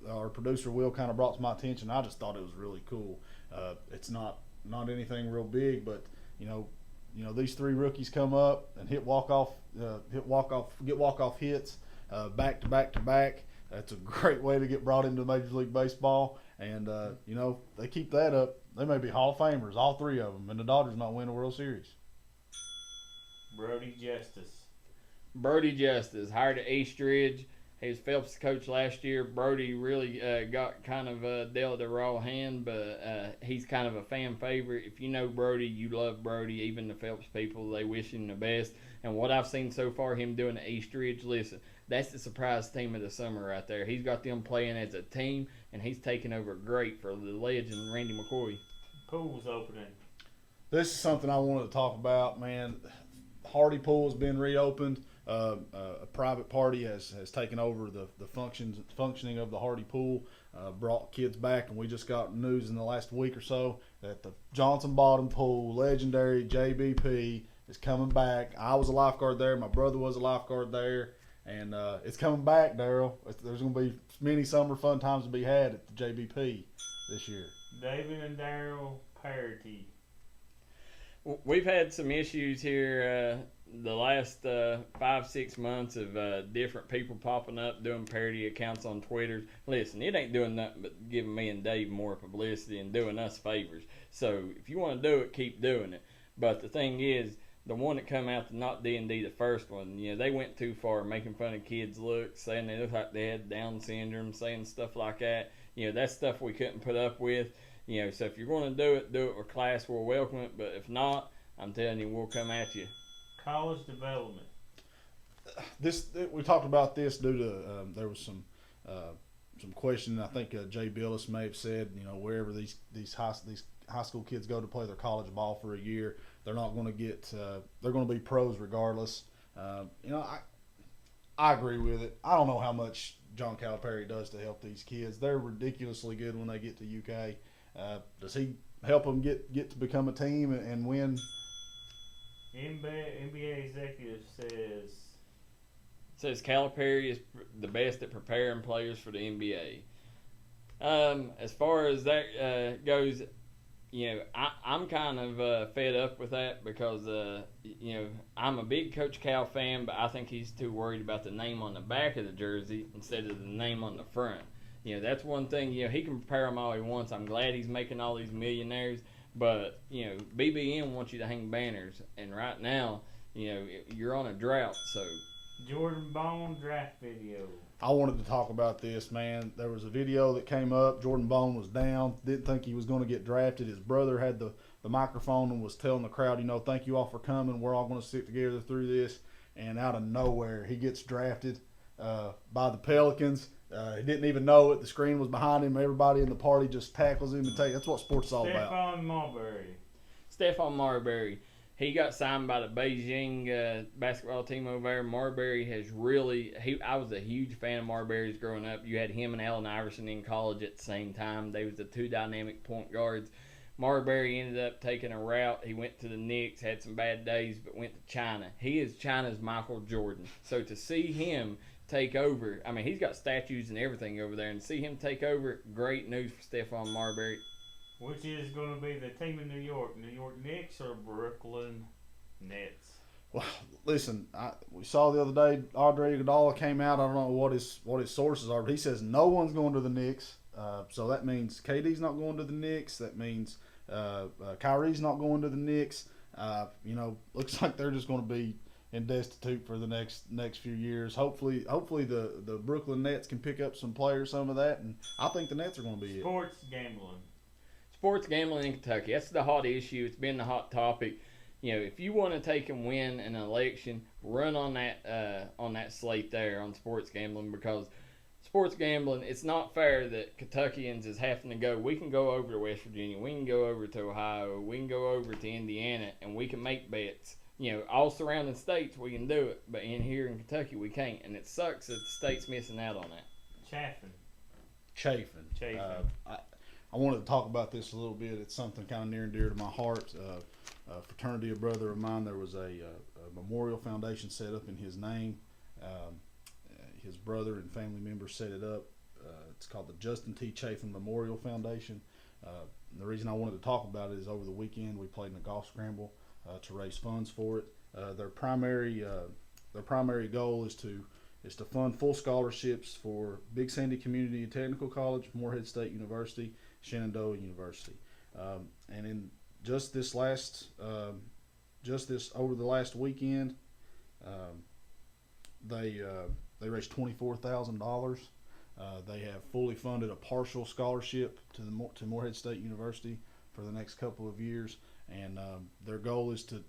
our producer Will kind of brought to my attention. I just thought it was really cool. It's not anything real big, but these 3 rookies come up and get walk-off hits. Back to back to back. That's a great way to get brought into Major League Baseball. And, they keep that up, they may be Hall of Famers, all 3 of them, and the Dodgers might win a World Series. Brody Justice. Brody Justice, hired at Eastridge. He was Phelps' coach last year. Brody really got kind of dealt a raw hand, but he's kind of a fan favorite. If you know Brody, you love Brody. Even the Phelps people, they wish him the best. And what I've seen so far, him doing at Eastridge, listen, that's the surprise team of the summer right there. He's got them playing as a team, and he's taking over great for the legend, Randy McCoy. Pool's opening. This is something I wanted to talk about, man. Hardy Pool has been reopened. A private party has taken over the functioning of the Hardy Pool, brought kids back, and we just got news in the last week or so that the Johnson Bottom Pool, legendary JBP, is coming back. I was a lifeguard there. My brother was a lifeguard there. And it's coming back, Darryl. There's going to be many summer fun times to be had at the JBP this year. David and Darryl, parity. We've had some issues here the last 5-6 months of different people popping up doing parody accounts on Twitter. Listen, it ain't doing nothing but giving me and Dave more publicity and doing us favors. So if you want to do it, keep doing it. But the thing is, the one that come out to not D&D, the first one, they went too far, making fun of kids' looks, saying they look like they had Down syndrome, saying stuff like that. That's stuff we couldn't put up with. So if you're going to do it with class, we'll welcome it. But if not, I'm telling you, we'll come at you. College development. We talked about this due to there was some question. I think Jay Billis may have said, wherever these high school kids go to play their college ball for a year, they're not going to get. They're going to be pros regardless. I agree with it. I don't know how much John Calipari does to help these kids. They're ridiculously good when they get to UK. Does he help them get to become a team and win? NBA executive says Calipari is the best at preparing players for the NBA. As far as that goes, I'm kind of fed up with that because I'm a big Coach Cal fan, but I think he's too worried about the name on the back of the jersey instead of the name on the front. That's one thing. He can prepare them all he wants. I'm glad he's making all these millionaires. But, BBN wants you to hang banners. And right now, you're on a drought. So Jordan Bone draft video. I wanted to talk about this, man. There was a video that came up. Jordan Bone was down. Didn't think he was going to get drafted. His brother had the microphone and was telling the crowd, thank you all for coming. We're all going to stick together through this. And out of nowhere, he gets drafted by the Pelicans. He didn't even know it. The screen was behind him. Everybody in the party just tackles him and that's what sports is all about. Stephon Marbury. Stephon Marbury. He got signed by the Beijing basketball team over there. Marbury has really. I was a huge fan of Marbury's growing up. You had him and Allen Iverson in college at the same time. They was the two dynamic point guards. Marbury ended up taking a route. He went to the Knicks, had some bad days, but went to China. He is China's Michael Jordan. So to see him take over, I mean, he's got statues and everything over there, and to see him take over, great news for Stephon Marbury. Which is going to be the team in New York Knicks or Brooklyn Nets? Well, listen, we saw the other day Andre Iguodala came out. I don't know what his sources are, but he says no one's going to the Knicks. So that means KD's not going to the Knicks. That means Kyrie's not going to the Knicks. Looks like they're just going to be in destitute for the next few years. Hopefully the Brooklyn Nets can pick up some players, some of that, and I think the Nets are going to be Sports gambling. Sports gambling in Kentucky. That's the hot issue. It's been the hot topic. If you want to take and win an election, run on that slate there on sports gambling, because sports gambling, it's not fair that Kentuckians is having to go. We can go over to West Virginia. We can go over to Ohio. We can go over to Indiana, and we can make bets. All surrounding states we can do it, but in here in Kentucky we can't, and it sucks that the state's missing out on that. Chafing. I wanted to talk about this a little bit. It's something kind of near and dear to my heart. A fraternity, a brother of mine, there was a memorial foundation set up in his name. His brother and family members set it up. It's called the Justin T. Chafin Memorial Foundation. The reason I wanted to talk about it is over the weekend we played in a golf scramble to raise funds for it. Their primary goal is to fund full scholarships for Big Sandy Community and Technical College, Morehead State University, Shenandoah University, and in over the last weekend, they raised $24,000. They have fully funded a partial scholarship to Morehead State University for the next couple of years, and their goal is to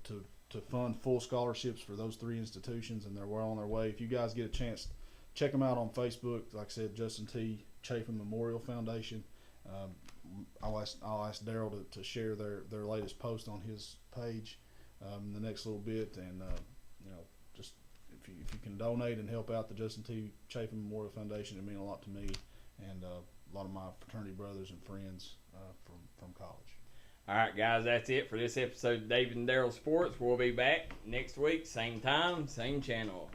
fund full scholarships for those three institutions, and they're well on their way. If you guys get a chance, check them out on Facebook. Like I said, Justin T. Chafin Memorial Foundation. I'll ask Darryl to share their latest post on his page in the next little bit, and just if you can donate and help out the Justin T. Chafin Memorial Foundation, it means a lot to me and a lot of my fraternity brothers and friends from college. All right, guys, that's it for this episode of David and Darryl Sports. We'll be back next week, same time, same channel.